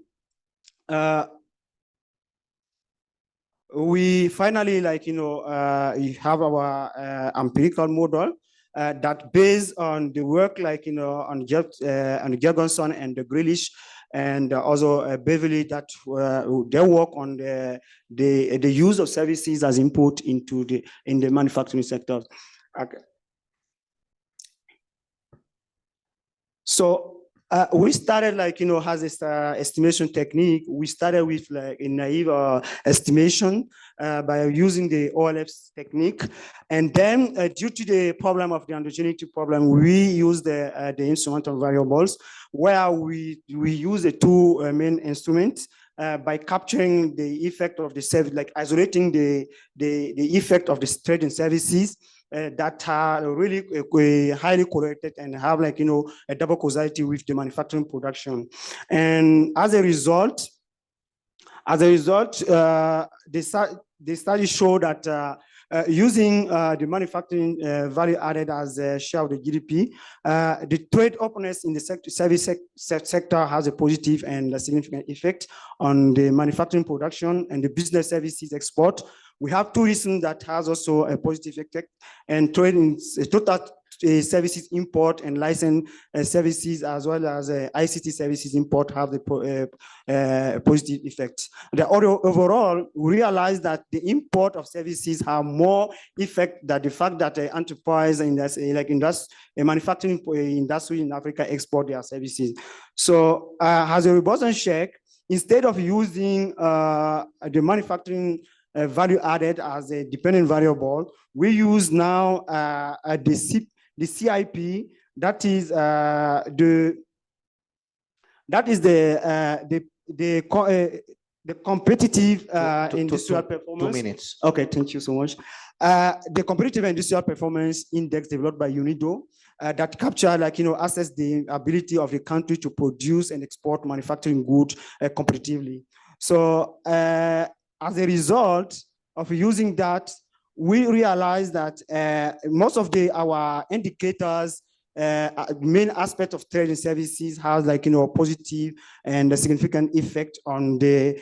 we finally you have our empirical model that based on the work on Jorgensen and the Grealish and also Beverly, that they work on the use of services as input into the manufacturing sector. Okay. So we started has this estimation technique. We started with a naive estimation by using the OLF technique, and then due to the problem of the endogeneity problem, we use the instrumental variables, where we use the two main instruments by capturing the effect of the service, isolating the effect of the trading services that are really highly correlated and have a double causality with the manufacturing production. And as a result, the study showed that using the manufacturing value added as a share of the GDP, the trade openness in the service sector has a positive and a significant effect on the manufacturing production and the business services export. We have two reasons that has also a positive effect, and trade in total services import and license services, as well as ICT services import, have the positive effect. Overall, we realize that the import of services have more effect than the fact that the enterprise industry, a manufacturing industry in Africa export their services. So as a Robinson check, instead of using the manufacturing value added as a dependent variable. We use now the CIP, that is the competitive industrial performance. 2 minutes. Okay, thank you so much. The competitive industrial performance index developed by UNIDO that capture, assess the ability of the country to produce and export manufacturing goods competitively. So as a result of using that, we realized that most of our indicators, main aspect of trade and services has positive and a significant effect on the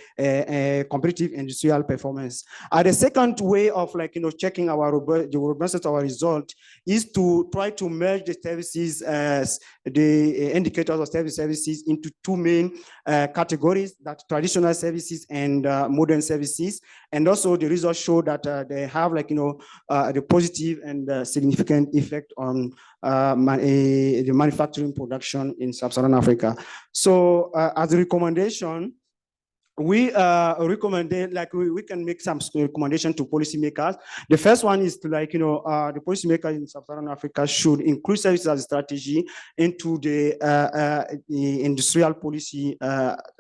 competitive industrial performance. The second way of checking the robustness of our result is to try to merge the services, the indicators of services into two main categories, that traditional services and modern services. And also the results show that they have the positive and significant effect on the manufacturing production in Sub-Saharan Africa. So as a recommendation, we recommended, we can make some recommendation to policymakers. The first one is to the policymakers in Sub-Saharan Africa should include services as a strategy into the industrial policy,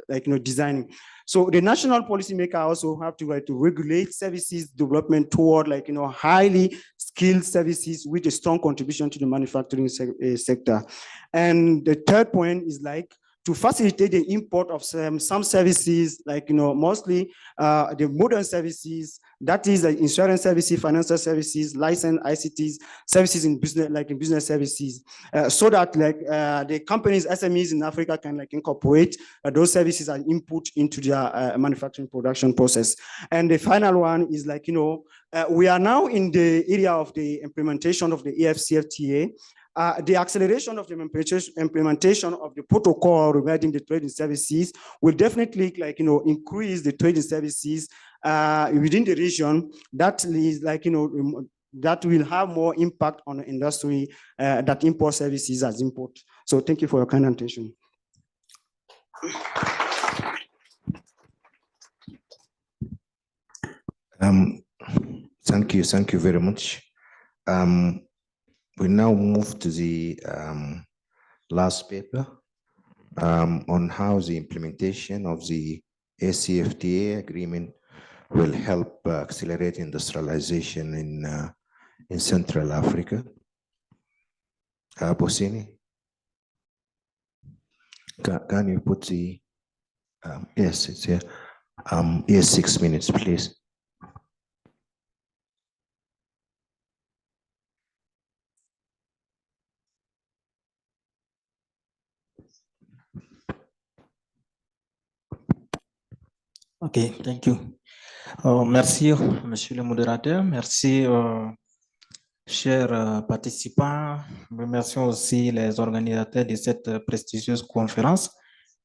designing. So the national policymaker also have to regulate services development toward highly skilled services with a strong contribution to the manufacturing sector. And the third point is to facilitate the import of some services, mostly the modern services, that is insurance services, financial services, license ICTs, services in business, in business services, so that the companies, SMEs in Africa can incorporate those services and input into their manufacturing production process. And the final one is we are now in the area of the implementation of the AFCFTA. The acceleration of the implementation of the protocol regarding the trading services will definitely increase the trading services within the region. That is that will have more impact on the industry that import services as import. So thank you for your kind attention. Thank you very much. We now move to the last paper on how the implementation of the ACFTA agreement will help accelerate industrialization in Central Africa. Bosini, can you put the, yes, it's here. Yes, 6 minutes, please. OK, thank you. Merci, monsieur le modérateur. Merci, chers participants. Remercions aussi les organisateurs de cette prestigieuse conférence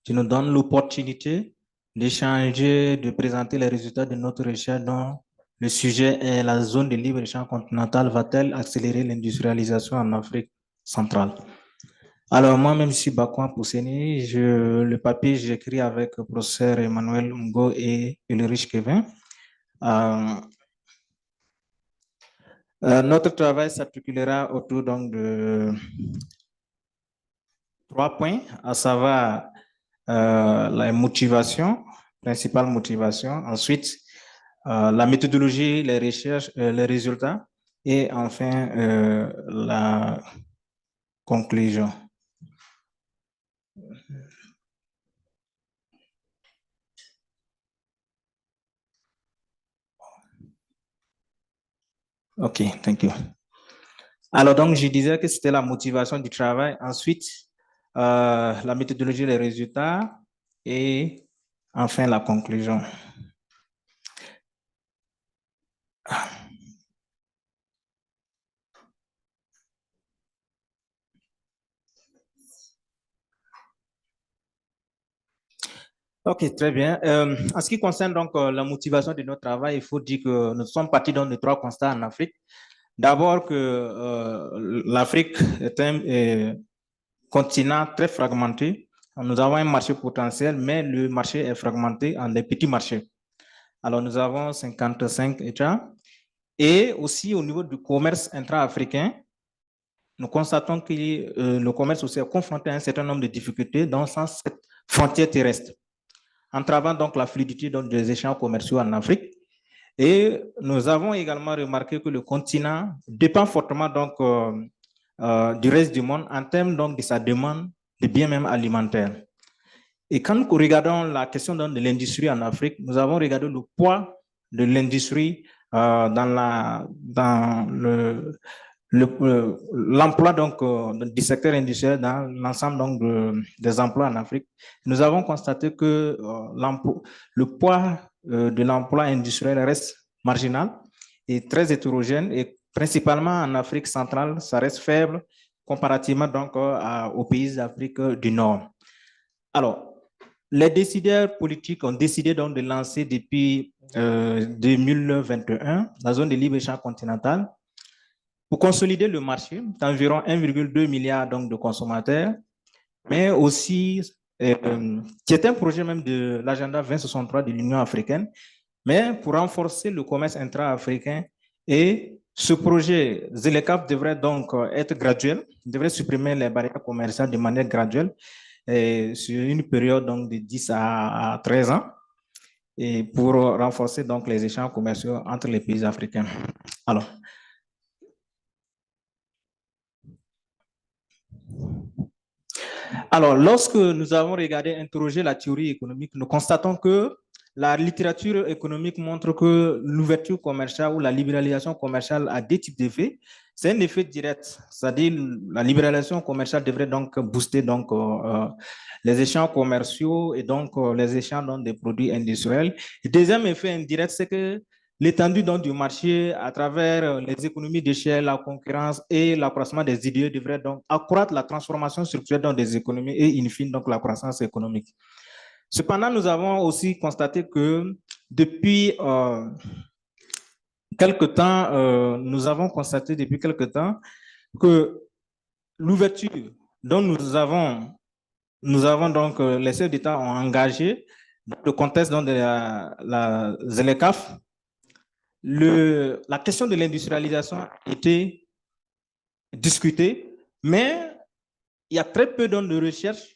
qui nous donnent l'opportunité d'échanger, de présenter les résultats de notre recherche dont le sujet est la zone de libre-échange continentale va-t-elle accélérer l'industrialisation en Afrique centrale? Alors, moi-même, je suis Bakwan Pousseni. Le papier, j'écris avec le professeur Emmanuel Ngo et Ulrich Kevin. Notre travail s'articulera autour donc de 3 points, à savoir la motivation, principale motivation, ensuite la méthodologie, les recherches, les résultats, et enfin la conclusion. OK, thank you. Alors, donc, je disais que c'était la motivation du travail. Ensuite, la méthodologie, les résultats et enfin la conclusion. OK, très bien. En ce qui concerne donc la motivation de notre travail, il faut dire que nous sommes partis dans les 3 constats en Afrique. D'abord que l'Afrique est un continent très fragmenté. Nous avons un marché potentiel, mais le marché est fragmenté en des petits marchés. Alors, nous avons 55 États. Et aussi, au niveau du commerce intra-africain, nous constatons que le commerce aussi est confronté à un certain nombre de difficultés dans cette frontière terrestre, entravant donc la fluidité des échanges commerciaux en Afrique. Et nous avons également remarqué que le continent dépend fortement donc, du reste du monde en termes donc, de sa demande de biens même alimentaires. Et quand nous regardons la question donc, de l'industrie en Afrique, nous avons regardé le poids de l'industrie dans l'emploi du secteur industriel dans l'ensemble des emplois en Afrique. Nous avons constaté que le poids de l'emploi industriel reste marginal et très hétérogène, et principalement en Afrique centrale, ça reste faible comparativement donc, aux pays d'Afrique du Nord. Alors, les décideurs politiques ont décidé donc de lancer depuis 2021 la zone de libre-échange continentale pour consolider le marché d'environ 1,2 milliard donc, de consommateurs, mais aussi, qui est un projet même de l'agenda 2063 de l'Union africaine, mais pour renforcer le commerce intra-africain. Et ce projet, ZLECAf, devrait donc être graduel, devrait supprimer les barrières commerciales de manière graduelle sur une période donc, de 10 à 13 ans, et pour renforcer donc, les échanges commerciaux entre les pays africains. Alors, lorsque nous avons regardé, interrogé la théorie économique, nous constatons que la littérature économique montre que l'ouverture commerciale ou la libéralisation commerciale a deux types d'effets. C'est un effet direct, c'est-à-dire la libéralisation commerciale devrait donc booster donc, les échanges commerciaux et donc les échanges donc, des produits industriels. Le deuxième effet indirect, c'est que l'étendue du marché à travers les économies d'échelle, la concurrence et l'accroissement des idées devrait donc accroître la transformation structurelle dans des économies et in fine donc la croissance économique. Cependant, nous avons aussi constaté que depuis quelque temps, nous avons constaté depuis quelque temps que l'ouverture dont nous avons donc, les chefs d'État ont engagé dans le contexte donc, de la ZLECAf, la question de l'industrialisation a été discutée, mais il y a très peu de recherches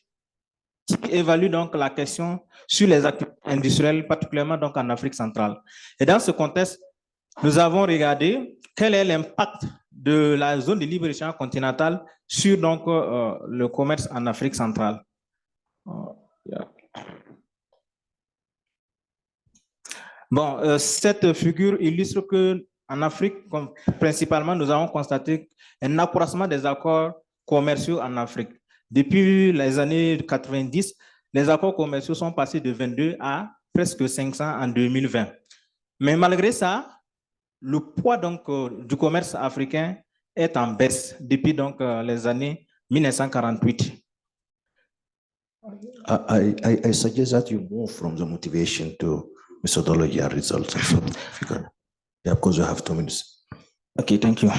qui évaluent donc la question sur les activités industrielles, particulièrement donc en Afrique centrale. Et dans ce contexte, nous avons regardé quel est l'impact de la zone de libre-échange continentale sur donc, le commerce en Afrique centrale. Bon, cette figure illustre qu'en Afrique, principalement, nous avons constaté un accroissement des accords commerciaux en Afrique. Depuis les années 90, les accords commerciaux sont passés de 22 à presque 500 en 2020. Mais malgré ça, le poids donc, du commerce africain est en baisse depuis donc, les années 1948. I suggest that you move from the motivation to methodology and results. Yeah, because you have 2 minutes. OK, thank you.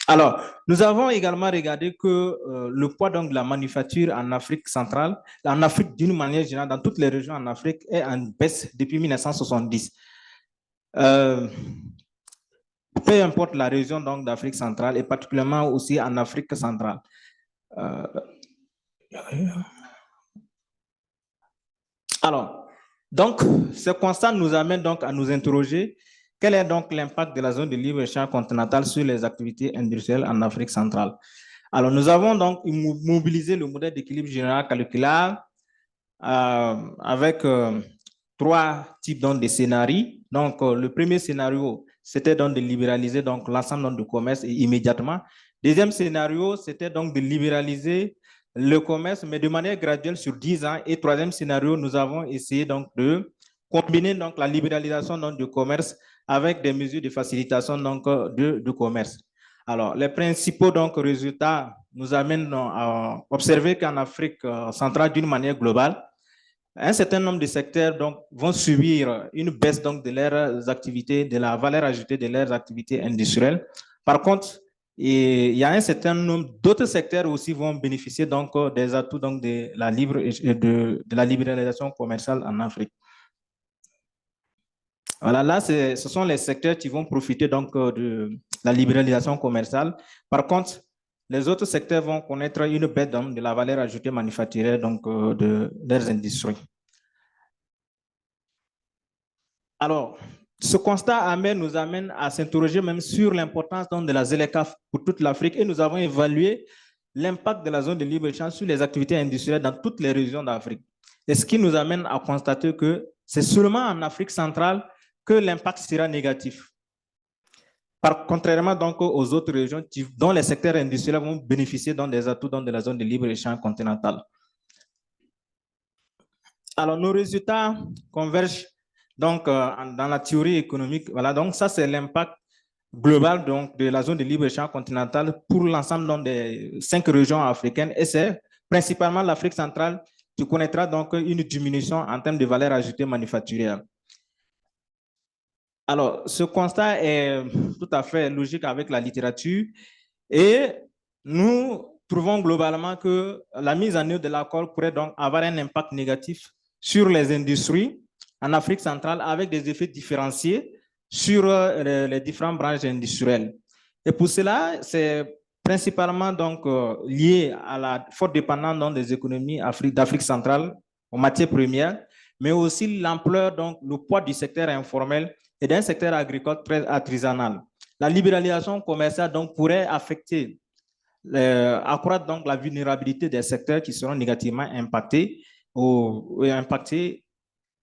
Alors, nous avons également regardé que le poids donc, de la manufacture en Afrique centrale, en Afrique d'une manière générale, dans toutes les régions en Afrique, est en baisse depuis 1970. Peu importe la région donc, d'Afrique centrale et particulièrement aussi en Afrique centrale. Alors, donc, ce constat nous amène donc à nous interroger quel est donc l'impact de la zone de libre-échange continentale sur les activités industrielles en Afrique centrale. Alors, nous avons donc mobilisé le modèle d'équilibre général calculable avec 3 types donc, de scénarios. Donc, le premier scénario, c'était donc de libéraliser donc l'ensemble du commerce immédiatement. Deuxième scénario, c'était donc de libéraliser le commerce, mais de manière graduelle sur 10 ans. Et troisième scénario, nous avons essayé donc de combiner donc la libéralisation donc, du commerce avec des mesures de facilitation donc, du commerce. Alors, les principaux donc, résultats nous amènent à observer qu'en Afrique centrale, d'une manière globale, un certain nombre de secteurs donc, vont subir une baisse donc, de leurs activités, de la valeur ajoutée de leurs activités industrielles. Par contre, il y a un certain nombre d'autres secteurs aussi vont bénéficier donc, des atouts donc, de la libéralisation commerciale en Afrique. Voilà, là, ce sont les secteurs qui vont profiter donc de la libéralisation commerciale. Par contre, les autres secteurs vont connaître une baisse de la valeur ajoutée manufacturière donc, de leurs industries. Alors, ce constat nous amène à s'interroger même sur l'importance de la ZLECAf pour toute l'Afrique et nous avons évalué l'impact de la zone de libre-échange sur les activités industrielles dans toutes les régions d'Afrique. Et ce qui nous amène à constater que c'est seulement en Afrique centrale que l'impact sera négatif. Contrairement donc aux autres régions dont les secteurs industriels vont bénéficier des atouts de la zone de libre-échange continentale. Alors, nos résultats convergent donc dans la théorie économique. Voilà, donc ça, c'est l'impact global donc, de la zone de libre-échange continentale pour l'ensemble des 5 régions africaines. Et c'est principalement l'Afrique centrale qui connaîtra donc une diminution en termes de valeur ajoutée manufacturière. Alors, ce constat est tout à fait logique avec la littérature et nous trouvons globalement que la mise en œuvre de l'accord pourrait donc avoir un impact négatif sur les industries en Afrique centrale avec des effets différenciés sur les différentes branches industrielles. Et pour cela, c'est principalement donc lié à la forte dépendance des économies d'Afrique centrale en matières premières, mais aussi l'ampleur, donc le poids du secteur informel et d'un secteur agricole très artisanal. La libéralisation commerciale donc, pourrait affecter, accroître donc la vulnérabilité des secteurs qui seront négativement impactés,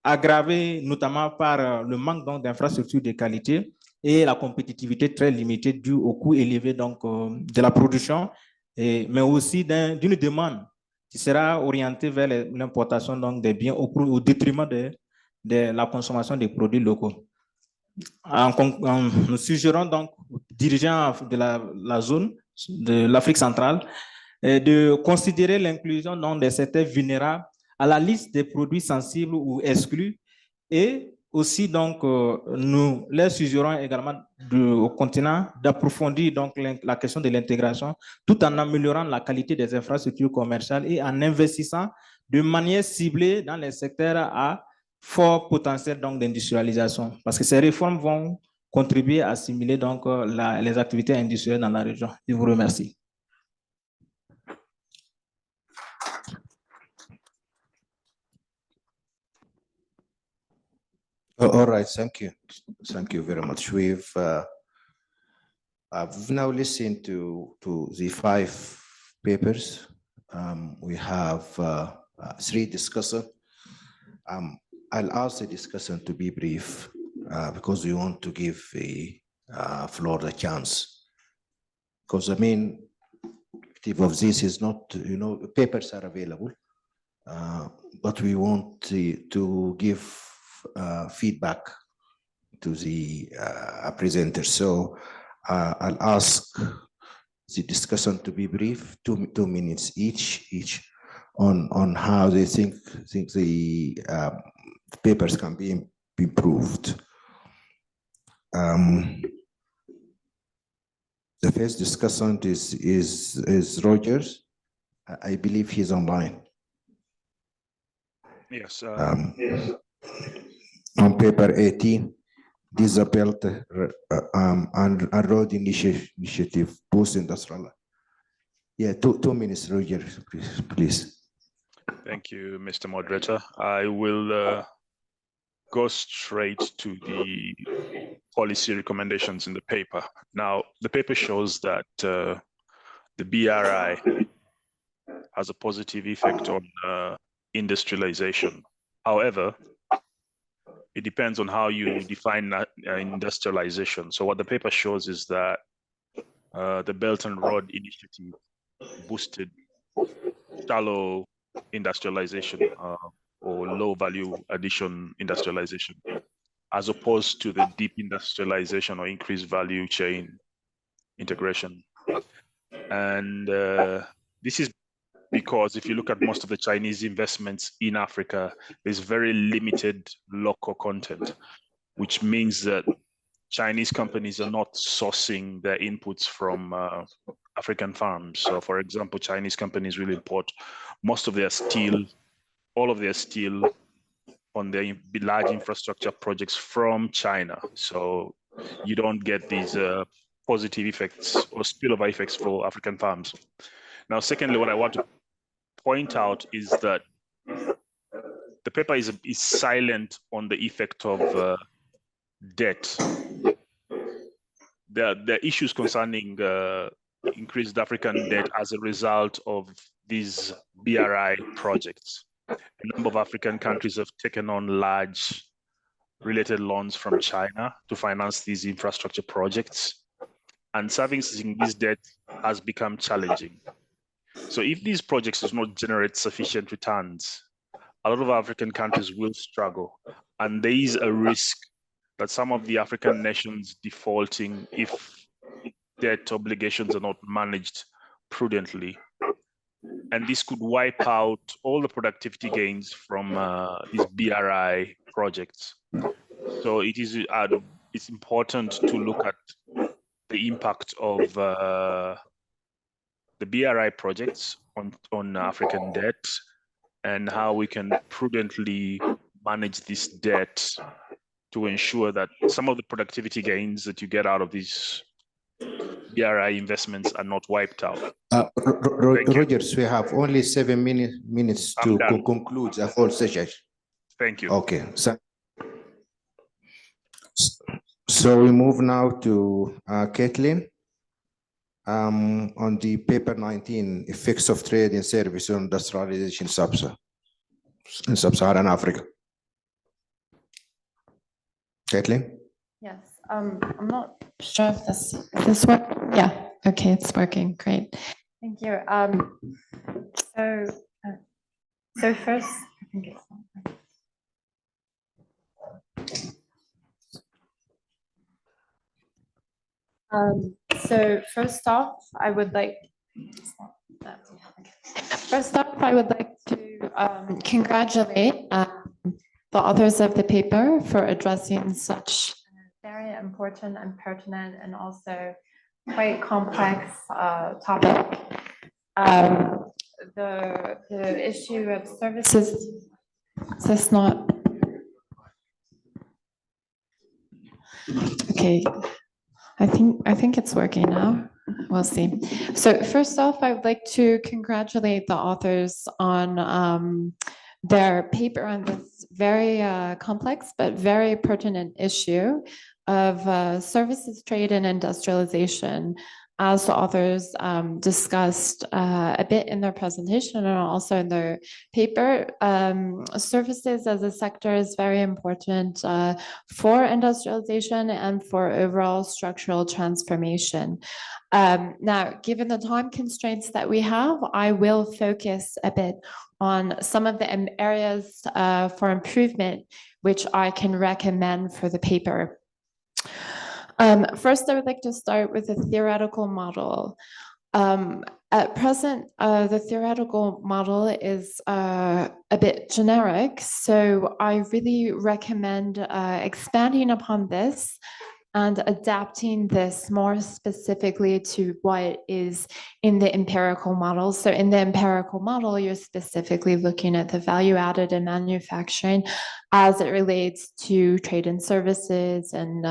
aggravés notamment par le manque d'infrastructures de qualité et la compétitivité très limitée due au coût élevé donc, de la production, mais aussi d'une demande qui sera orientée vers l'importation des biens au détriment de la consommation des produits locaux. Nous suggérons donc aux dirigeants de la zone de l'Afrique centrale de considérer l'inclusion des secteurs vulnérables à la liste des produits sensibles ou exclus et aussi donc nous leur suggérons également au continent d'approfondir donc la question de l'intégration tout en améliorant la qualité des infrastructures commerciales et en investissant de manière ciblée dans les secteurs à fort potentiel d'industrialisation, parce que ces réformes vont contribuer à stimuler donc les activités industrielles dans la région. Je vous remercie. All right, thank you. Thank you very much. We've now listened to the 5 papers. We have 3 discussants. I'll ask the discussion to be brief because we want to give the floor the chance. Because the main objective of this is not, papers are available, but we want to give feedback to the presenters. So I'll ask the discussion to be brief, 2 minutes each on how they think the papers can be improved. The first discussant is Rogers. I believe he's online. Yes. On paper 18, disability and road initiative, post-industrial. Yeah, 2 minutes, Rogers, please. Thank you, Mr. Moderator. I will go straight to the policy recommendations in the paper. Now, the paper shows that the BRI has a positive effect on industrialization. However, it depends on how you define industrialization. So what the paper shows is that the Belt and Road Initiative boosted shallow industrialization or low value addition industrialization, as opposed to the deep industrialization or increased value chain integration. And this is because if you look at most of the Chinese investments in Africa, there's very limited local content, which means that Chinese companies are not sourcing their inputs from African farms. So for example, Chinese companies will import most of their steel, all of their steel on the large infrastructure projects from China. So you don't get these positive effects or spillover effects for African farms. Now, secondly, what I want to point out is that the paper is silent on the effect of debt. There are issues concerning increased African debt as a result of these BRI projects. A number of African countries have taken on large related loans from China to finance these infrastructure projects, and servicing this debt has become challenging. So if these projects do not generate sufficient returns, a lot of African countries will struggle, and there is a risk that some of the African nations defaulting if debt obligations are not managed prudently. And this could wipe out all the productivity gains from these BRI projects. So it's important to look at the impact of the BRI projects on African debt and how we can prudently manage this debt to ensure that some of the productivity gains that you get out of these BRI investments are not wiped out. Rogers, we have only 7 minutes to conclude the whole session. Thank you. Okay. So we move now to Caitlin on the paper 19, effects of trade and service on industrialization in sub-Saharan Africa. Caitlin? Yes, I'm not sure if this works. Yeah, okay, it's working. Great, thank you. So first, I think it's so first off, I would like to congratulate the authors of the paper for addressing such a very important and pertinent and also quite complex topic. The issue of services, is this not? Okay, I think it's working now. We'll see. So first off, I would like to congratulate the authors on their paper on this very complex but very pertinent issue of services trade and industrialization, as the authors discussed a bit in their presentation and also in their paper. Services as a sector is very important for industrialization and for overall structural transformation. Now, given the time constraints that we have, I will focus a bit on some of the areas for improvement which I can recommend for the paper. First, I would like to start with a theoretical model. At present, the theoretical model is a bit generic, so I really recommend expanding upon this and adapting this more specifically to what is in the empirical model. So in the empirical model, you're specifically looking at the value added in manufacturing as it relates to trade and services and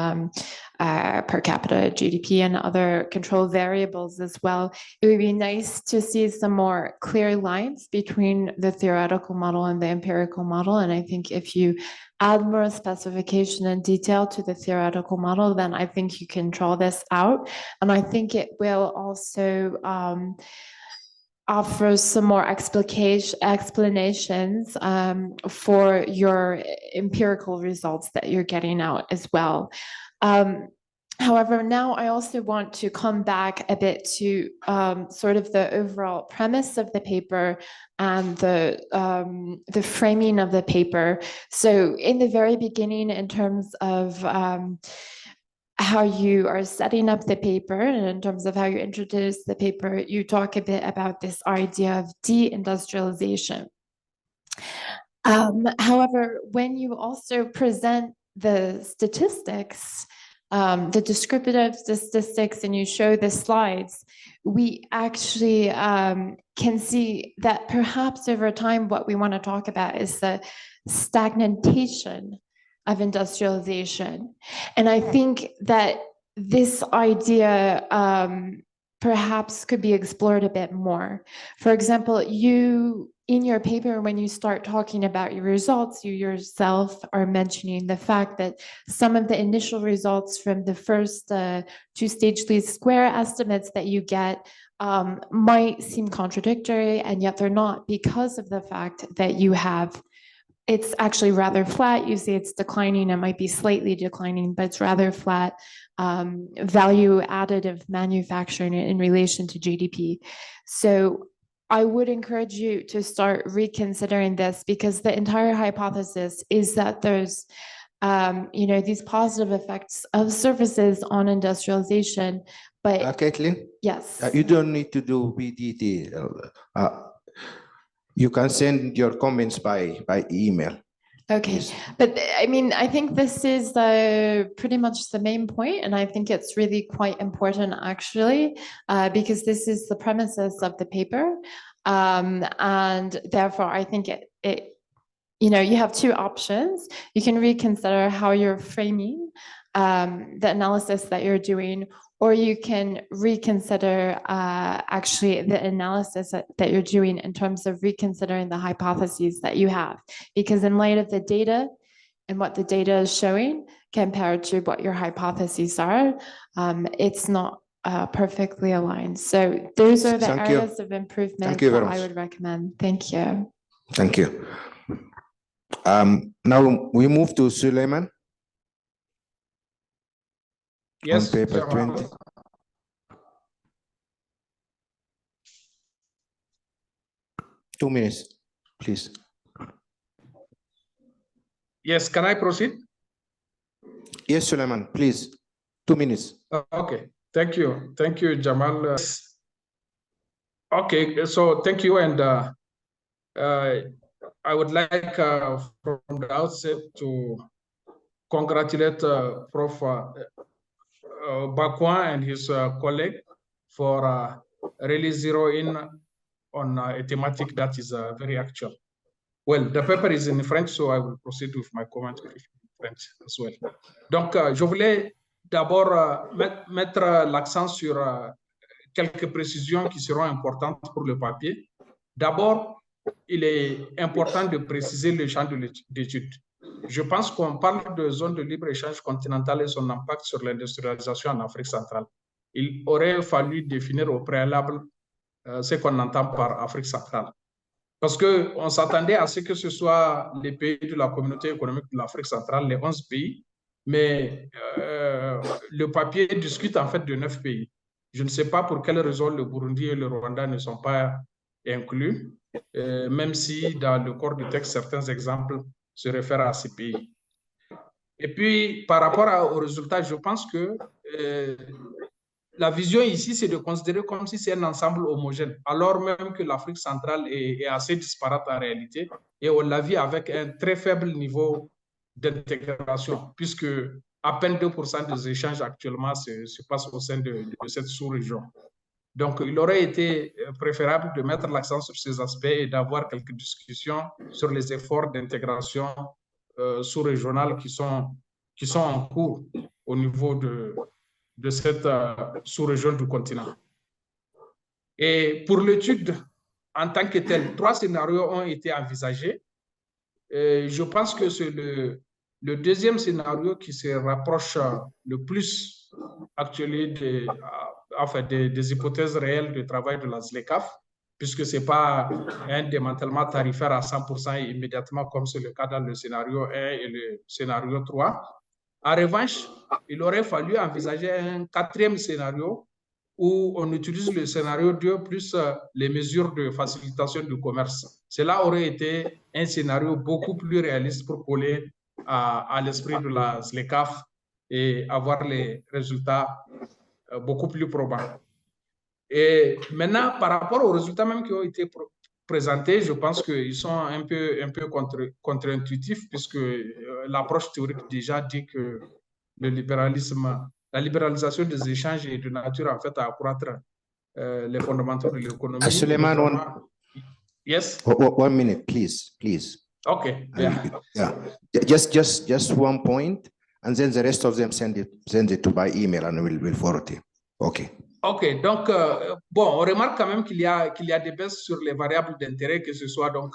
per capita GDP and other control variables as well. It would be nice to see some more clear lines between the theoretical model and the empirical model. And I think if you add more specification and detail to the theoretical model, then I think you can draw this out. And I think it will also offer some more explanations for your empirical results that you're getting out as well. However, now I also want to come back a bit to sort of the overall premise of the paper and the framing of the paper. So in the very beginning, in terms of how you are setting up the paper and in terms of how you introduce the paper, you talk a bit about this idea of deindustrialization. However, when you also present the statistics, the descriptive statistics and you show the slides, we actually can see that perhaps over time, what we want to talk about is the stagnation of industrialization. And I think that this idea perhaps could be explored a bit more. For example, you, in your paper, when you start talking about your results, you yourself are mentioning the fact that some of the initial results from the first two-stage least square estimates that you get might seem contradictory, and yet they're not, because of the fact that you have, it's actually rather flat. You say it's declining, it might be slightly declining, but it's rather flat value additive manufacturing in relation to GDP. So I would encourage you to start reconsidering this, because the entire hypothesis is that there's these positive effects of services on industrialization, but Caitlin, yes. you don't need to do VDT. You can send your comments by email. Okay, but I mean, I think this is pretty much the main point, and I think it's really quite important actually, because this is the premises of the paper, and therefore I think you have two options. You can reconsider how you're framing the analysis that you're doing, or you can reconsider actually the analysis that you're doing in terms of reconsidering the hypotheses that you have. Because in light of the data and what the data is showing compared to what your hypotheses are, it's not perfectly aligned. So those are the areas of improvement that I would recommend. Thank you. Thank you. Now we move to Suleiman. Yes, on paper 20. Two minutes, please. Yes, can I proceed? Yes, Suleiman, please. 2 minutes. Okay, thank you. Thank you, Jamal. Okay, so thank you. And I would like from the outset to congratulate Prof. Bakwan and his colleague for really zero in on a thematic that is very actual. Well, the paper is in French, so I will proceed with my comment in French as well. Donc, je voulais d'abord mettre l'accent sur quelques précisions qui seront importantes pour le papier. D'abord, il est important de préciser le champ de l'étude. Je pense qu'on parle de zone de libre-échange continentale et son impact sur l'industrialisation en Afrique centrale. Il aurait fallu définir au préalable ce qu'on entend par Afrique centrale. Parce qu'on s'attendait à ce que ce soit les pays de la communauté économique de l'Afrique centrale, les 11 pays, mais le papier discute en fait de 9 pays. Je ne sais pas pour quelle raison le Burundi et le Rwanda ne sont pas inclus, même si dans le corps du texte, certains exemples se réfèrent à ces pays. Et puis, par rapport aux résultats, je pense que la vision ici, c'est de considérer comme si c'est un ensemble homogène, alors même que l'Afrique centrale est assez disparate en réalité, et on l'a vu avec un très faible niveau d'intégration, puisque à peine 2% des échanges actuellement se passent au sein de cette sous-région. Donc, il aurait été préférable de mettre l'accent sur ces aspects et d'avoir quelques discussions sur les efforts d'intégration sous-régionale qui sont en cours au niveau de cette sous-région du continent. Et pour l'étude en tant que telle, 3 scénarios ont été envisagés. Je pense que c'est le deuxième scénario qui se rapproche le plus actuellement des hypothèses réelles de travail de la ZLECAf, puisque ce n'est pas un démantèlement tarifaire à 100% immédiatement comme c'est le cas dans le scénario 1 et le scénario 3. En revanche, il aurait fallu envisager un 4e scénario où on utilise le scénario 2 plus les mesures de facilitation du commerce. Cela aurait été un scénario beaucoup plus réaliste pour coller à l'esprit de la ZLECAf et avoir les résultats beaucoup plus probants. Et maintenant, par rapport aux résultats même qui ont été présentés, je pense qu'ils sont un peu contre-intuitifs, puisque l'approche théorique déjà dit que le libéralisme, la libéralisation des échanges est de nature en fait à accroître les fondamentaux de l'économie. Suleiman, Yes. 1 minute, please. Okay. Yeah. Just 1 point, and then the rest of them send it to by email, and we'll forward it. Okay. Ok, donc, bon, on remarque quand même qu'il y a des baisses sur les variables d'intérêt, que ce soit donc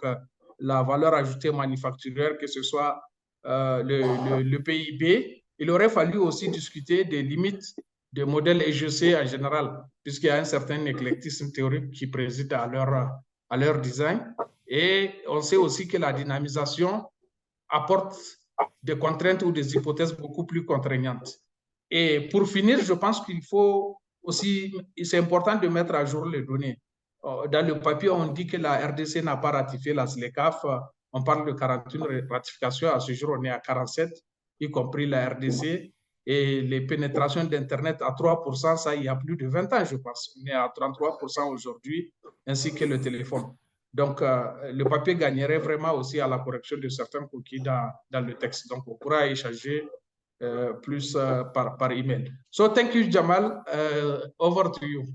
la valeur ajoutée manufacturière, que ce soit le PIB. Il aurait fallu aussi discuter des limites des modèles EGC en général, puisqu'il y a un certain éclectisme théorique qui préside à leur design. Et on sait aussi que la dynamisation apporte des contraintes ou des hypothèses beaucoup plus contraignantes. Et pour finir, je pense qu'il faut aussi, c'est important de mettre à jour les données. Dans le papier, on dit que la RDC n'a pas ratifié la SLECAF. On parle de 41 ratifications. À ce jour, on est à 47, y compris la RDC. Et les pénétrations d'Internet à 3%, ça, il y a plus de 20 ans, je pense. On est à 33% aujourd'hui, ainsi que le téléphone. Donc, le papier gagnerait vraiment aussi à la correction de certains coquilles dans le texte. Donc, on pourra échanger plus par email. So thank you, Jamal. Over to you.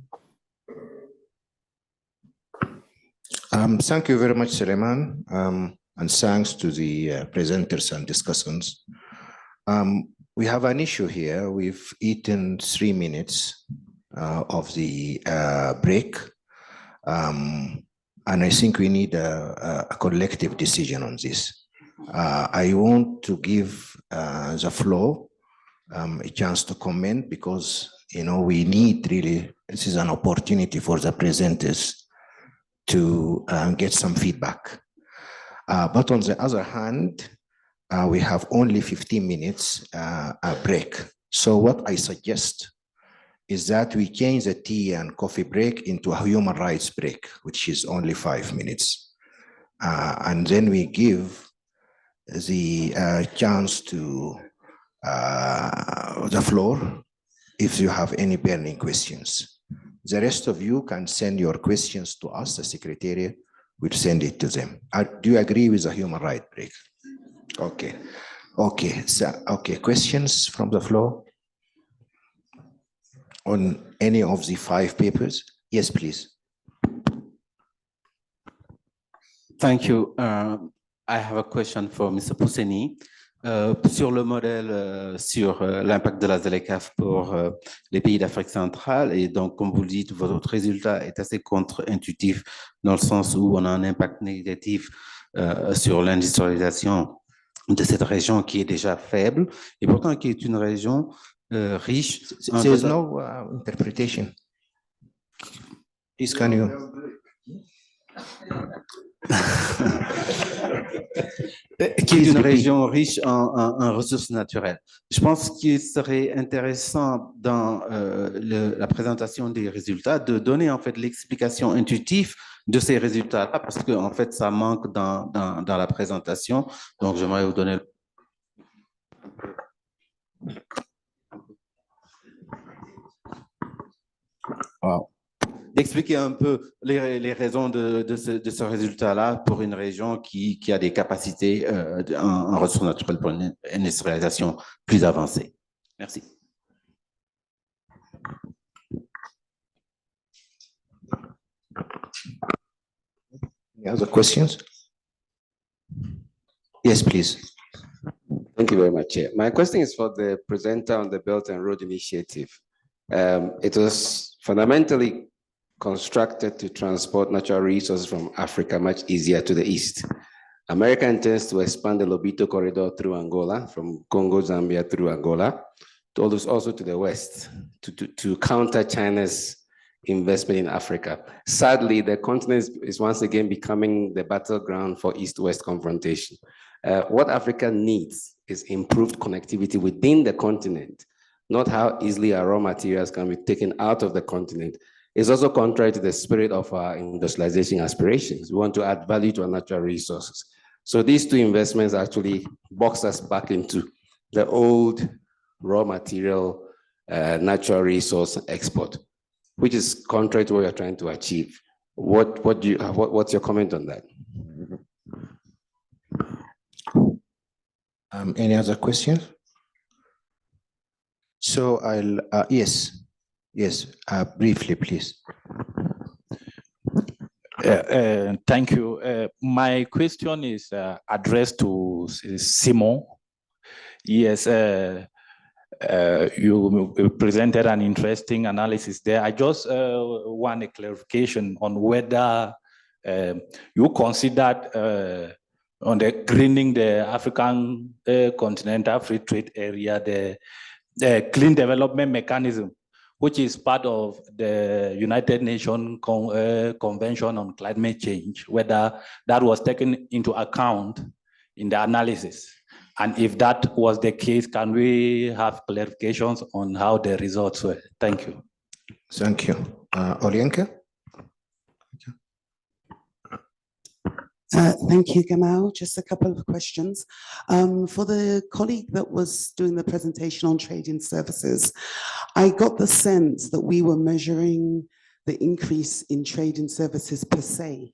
Thank you very much, Suleiman, and thanks to the presenters and discussants. We have an issue here. We've eaten 3 minutes of the break, and I think we need a collective decision on this. I want to give the floor a chance to comment, because we need really, this is an opportunity for the presenters to get some feedback. But on the other hand, we have only 15 minutes a break. So what I suggest is that we change the tea and coffee break into a human rights break, which is only 5 minutes. And then we give the chance to the floor if you have any burning questions. The rest of you can send your questions to us, the Secretariat will send it to them. Do you agree with the human rights break? Okay. Questions from the floor on any of the 5 papers? Yes, please. Thank you. I have a question for Mr. Pousseni. Sur le modèle, sur l'impact de la ZLECAF pour les pays d'Afrique centrale, et donc, comme vous le dites, votre résultat est assez contre-intuitif dans le sens où on a un impact négatif sur l'industrialisation de cette région qui est déjà faible, et pourtant qui est une région riche. There's no interpretation. Please, can you? Qui est une région riche en ressources naturelles. Je pense qu'il serait intéressant dans la présentation des résultats de donner en fait l'explication intuitive de ces résultats-là, parce que en fait ça manque dans la présentation. Donc j'aimerais vous donner. Wow. Expliquer un peu les raisons de ce résultat-là pour une région qui a des capacités en ressources naturelles pour une industrialisation plus avancée. Merci. Any other questions? Yes, please. Thank you very much, Chair. My question is for the presenter on the Belt and Road Initiative. It was fundamentally constructed to transport natural resources from Africa much easier to the east. America intends to expand the Lobito corridor through Angola, from Congo, Zambia through Angola, also to the west, to counter China's investment in Africa. Sadly, the continent is once again becoming the battleground for east-west confrontation. What Africa needs is improved connectivity within the continent, not how easily our raw materials can be taken out of the continent. It's also contrary to the spirit of our industrialization aspirations. We want to add value to our natural resources. So these two investments actually box us back into the old raw material, natural resource export, which is contrary to what you're trying to achieve. What's your comment on that? Any other questions? So I'll, yes, briefly, please. Thank you. My question is addressed to Simon. Yes, you presented an interesting analysis there. I just want a clarification on whether you considered on the greening the African continental free trade area, the clean development mechanism, which is part of the United Nations Convention on Climate Change, whether that was taken into account in the analysis. And if that was the case, can we have clarifications on how the results were? Thank you. Thank you. Olienka? Thank you, Gamal. Just a couple of questions. For the colleague that was doing the presentation on trade-in services, I got the sense that we were measuring the increase in trade-in services per se,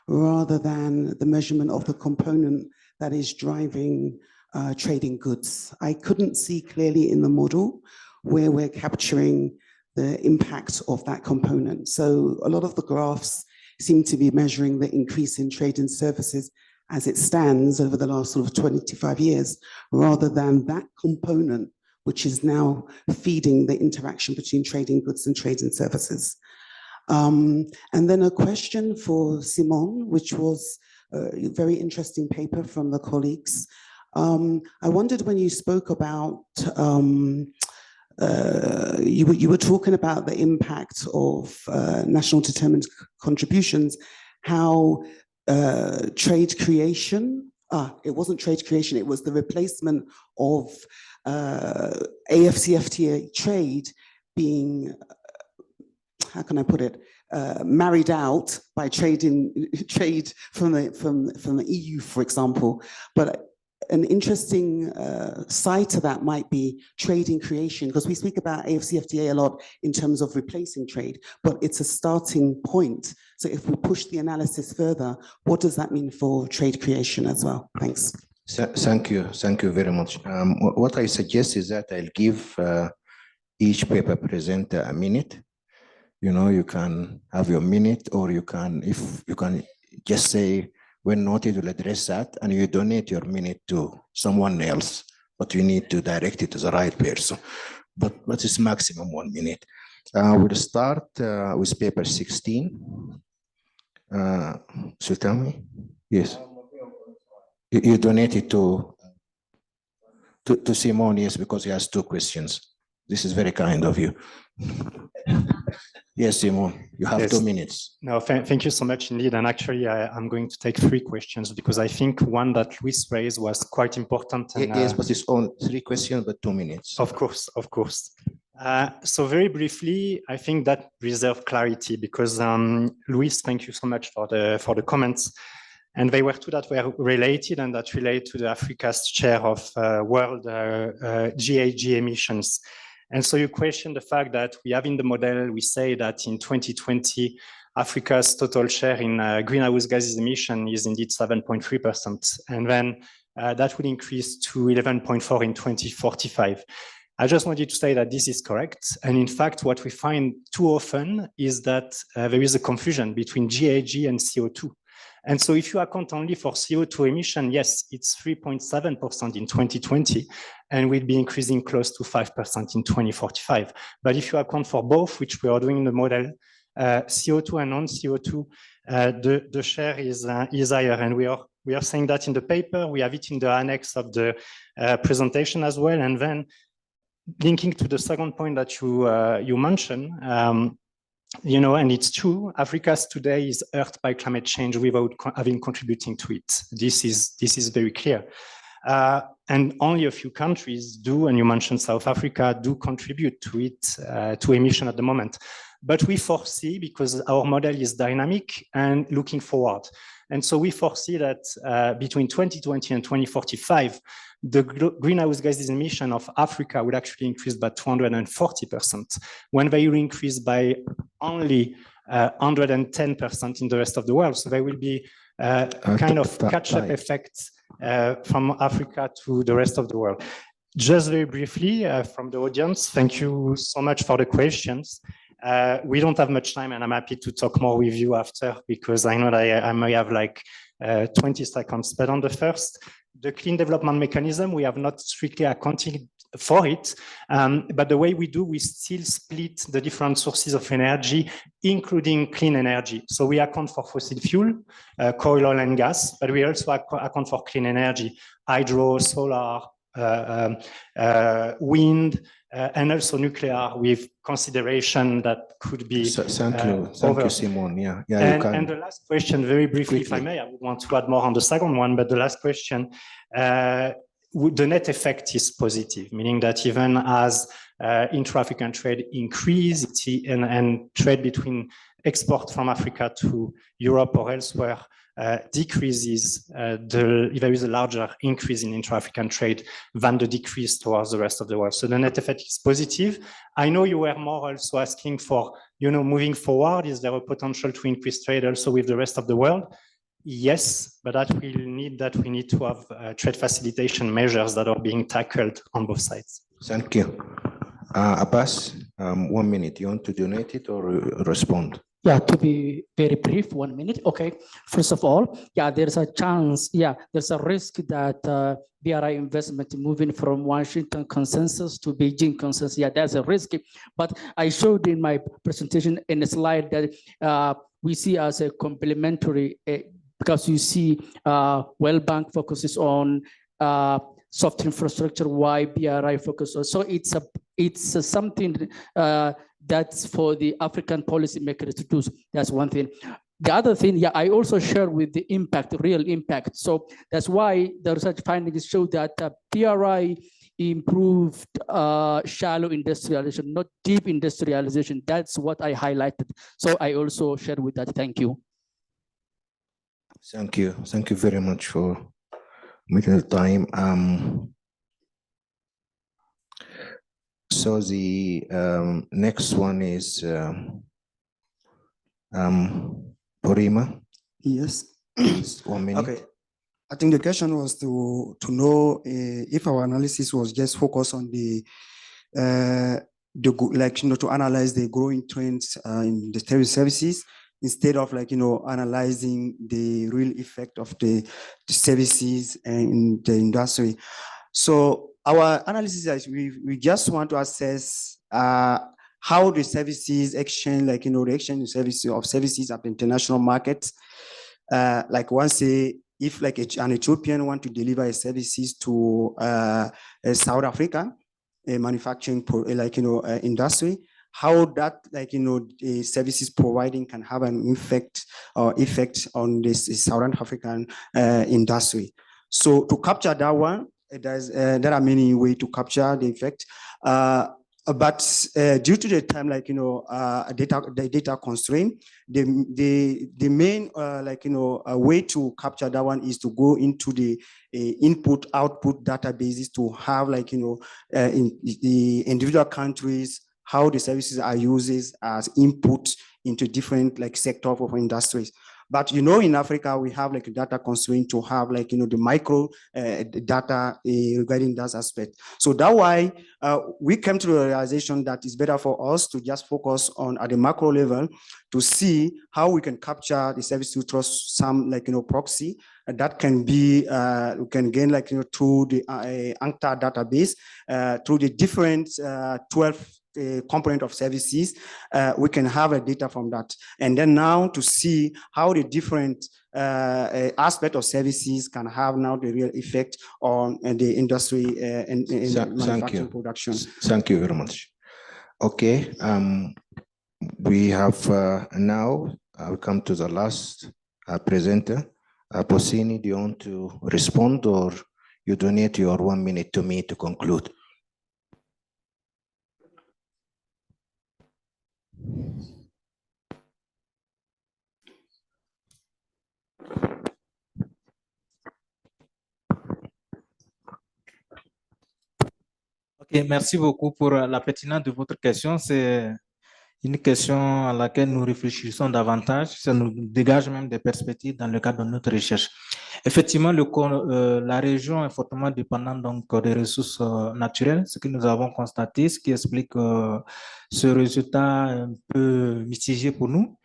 rather than the measurement of the component that is driving trading goods. I couldn't see clearly in the model where we're capturing the impact of that component. So a lot of the graphs seem to be measuring the increase in trade and services as it stands over the last sort of 25 years, rather than that component, which is now feeding the interaction between trading goods and trade and services. And then a question for Simon, which was a very interesting paper from the colleagues. I wondered when you spoke about you were talking about the impact of national determined contributions, how trade creation, it wasn't trade creation, it was the replacement of AFCFTA trade being, how can I put it, married out by trade from the EU, for example. But an interesting side to that might be trading creation, because we speak about AFCFTA a lot in terms of replacing trade, but it's a starting point. So if we push the analysis further, what does that mean for trade creation as well? Thanks. Thank you very much. What I suggest is that I'll give each paper presenter a minute. You know, you can have your minute, or you can, if you can just say, when noted, will address that, and you donate your minute to someone else, but you need to direct it to the right person. But it's maximum 1 minute. We'll start with paper 16. So tell me, yes. You donated to Simon, yes, because he has 2 questions. This is very kind of you. Yes, Simon, you have 2 minutes. No, thank you so much indeed. And actually, I'm going to take 3 questions, because I think one that Luis raised was quite important. And, yes, but it's on 3 questions, but 2 minutes. Of course, of course. So very briefly, I think that reserve clarity, because Luis, thank you so much for the comments. And they were 2 that were related, and that relate to the Africa's share of world GHG emissions. And so you question the fact that we have in the model, we say that in 2020, Africa's total share in greenhouse gases emission is indeed 7.3%. And then that will increase to 11.4 in 2045. I just wanted to say that this is correct. And in fact, what we find too often is that there is a confusion between GHG and CO2. And so if you account only for CO2 emission, yes, it's 3.7% in 2020, and will be increasing close to 5% in 2045. But if you account for both, which we are doing in the model, CO2 and non-CO2, the share is higher. And we are saying that in the paper. We have it in the annex of the presentation as well. And then linking to the second point that you mentioned, you know, and it's true, Africa today is hurt by climate change without having contributing to it. This is very clear. And only a few countries do, and you mentioned South Africa, do contribute to it, to emission at the moment. But we foresee, because our model is dynamic and looking forward. And so we foresee that between 2020 and 2045, the greenhouse gases emission of Africa will actually increase by 240%, when they will increase by only 110% in the rest of the world. So there will be a kind of catch-up effect from Africa to the rest of the world. Just very briefly from the audience, thank you so much for the questions. We don't have much time and I'm happy to talk more with you after because I know that I may have like 20 seconds. But on the first, the clean development mechanism, we have not strictly accounted for it. But the way we do, we still split the different sources of energy, including clean energy. So we account for fossil fuel, coal, oil and gas, but we also account for clean energy, hydro, solar, wind, and also nuclear with consideration that could be Thank you, Simon. Yeah, you can. And the last question, very briefly, if I may, I would want to add more on the second one, but the last question, the net effect is positive, meaning that even as intra-African trade increase and trade between export from Africa to Europe or elsewhere decreases, there is a larger increase in intra-African trade than the decrease towards the rest of the world. So the net effect is positive. I know you were more also asking for, moving forward, is there a potential to increase trade also with the rest of the world? Yes, but we need to have trade facilitation measures that are being tackled on both sides. Thank you. Abbas, 1 minute. You want to donate it or respond? Yeah, to be very brief, 1 minute. Okay. First of all, yeah, there's a chance. Yeah, there's a risk that BRI investment moving from Washington consensus to Beijing consensus. Yeah, that's a risk. But I showed in my presentation in a slide that we see as a complementary because you see World Bank focuses on soft infrastructure, why BRI focuses. So it's something that's for the African policymakers to do. That's one thing. The other thing, yeah, I also share with the impact, real impact. So that's why the research findings show that BRI improved shallow industrialization, not deep industrialization. That's what I highlighted. So I also share with that. Thank you. Thank you. Thank you very much for making the time. So the next one is Porima. Yes. Please, 1 minute. Okay. I think the question was to know if our analysis was just focused on to analyze the growing trends in the services instead of analyzing the real effect of the services in the industry. So our analysis is we just want to assess how the services exchange, the exchange of services at the international markets. If an Ethiopian want to deliver services to South Africa, a manufacturing industry, how that services providing can have an effect on this Southern African industry. So to capture that one, there are many ways to capture the effect, but due to the time, data constraint, the main way to capture that one is to go into the input output databases to have in the individual countries how the services are used as input into different sector of industries. But in Africa, we have data constraint to have the micro data regarding that aspect. So that's why we came to the realization that it's better for us to just focus on at the macro level to see how we can capture the service through some proxy that can be we can gain through the ANCTA database through the different 12 component of services, we can have a data from that. And then now to see how the different aspect of services can have now the real effect on the industry and manufacturing production. Thank you very much. Okay, we have now we come to the last presenter. Posini, do you want to respond or you donate your 1 minute to me to conclude? Ok, merci beaucoup pour la pertinence de votre question. C'est une question à laquelle nous réfléchissons davantage. Ça nous dégage même des perspectives dans le cadre de notre recherche. Effectivement, la région est fortement dépendante donc, des ressources naturelles, ce que nous avons constaté, ce qui explique ce résultat un peu mitigé pour nous.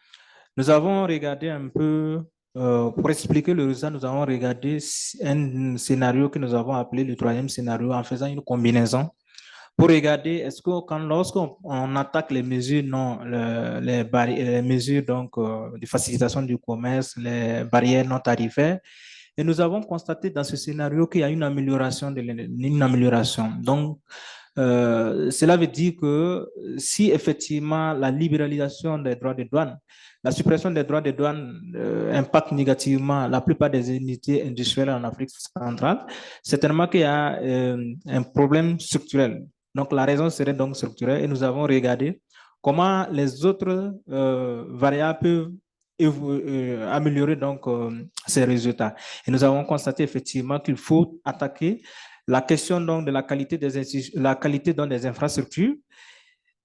Nous avons regardé un peu, pour expliquer le résultat, nous avons regardé un scénario que nous avons appelé le troisième scénario en faisant une combinaison pour regarder est-ce que lorsqu'on attaque les mesures les mesures donc de facilitation du commerce, les barrières non tarifaires, et nous avons constaté dans ce scénario qu'il y a une amélioration Donc, cela veut dire que si effectivement la libéralisation des droits de douane, la suppression des droits de douane impacte négativement la plupart des unités industrielles en Afrique centrale, certainement qu'il y a un problème structurel. Donc, la raison serait donc structurelle et nous avons regardé comment les autres variables peuvent améliorer donc ces résultats. Et nous avons constaté effectivement qu'il faut attaquer la question donc de la qualité des infrastructures.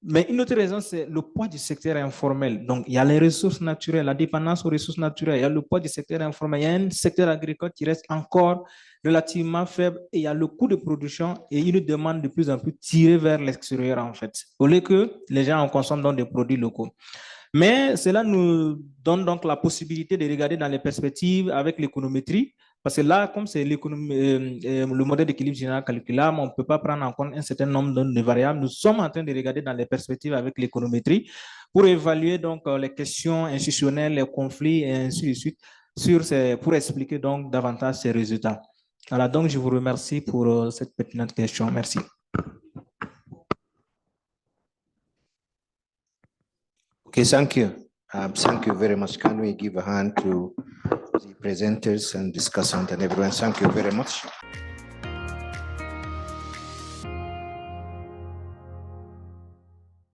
Mais une autre raison, c'est le poids du secteur informel. Donc, il y a les ressources naturelles, la dépendance aux ressources naturelles, il y a le poids du secteur informel, il y a un secteur agricole qui reste encore relativement faible et il y a le coût de production et une demande de plus en plus tirée vers l'extérieur en fait, au lieu que les gens en consomment dans des produits locaux. Mais cela nous donne donc la possibilité de regarder dans les perspectives avec l'économétrie, parce que là, comme c'est le modèle d'équilibre général calculable, on ne peut pas prendre en compte un certain nombre de variables. Nous sommes en train de regarder dans les perspectives avec l'économétrie pour évaluer donc les questions institutionnelles, les conflits et ainsi de suite, pour expliquer donc davantage ces résultats. Alors donc, je vous remercie pour cette pertinente question. Merci. Okay, thank you. Thank you very much. Can we give a hand to the presenters and discussants and everyone? Thank you very much.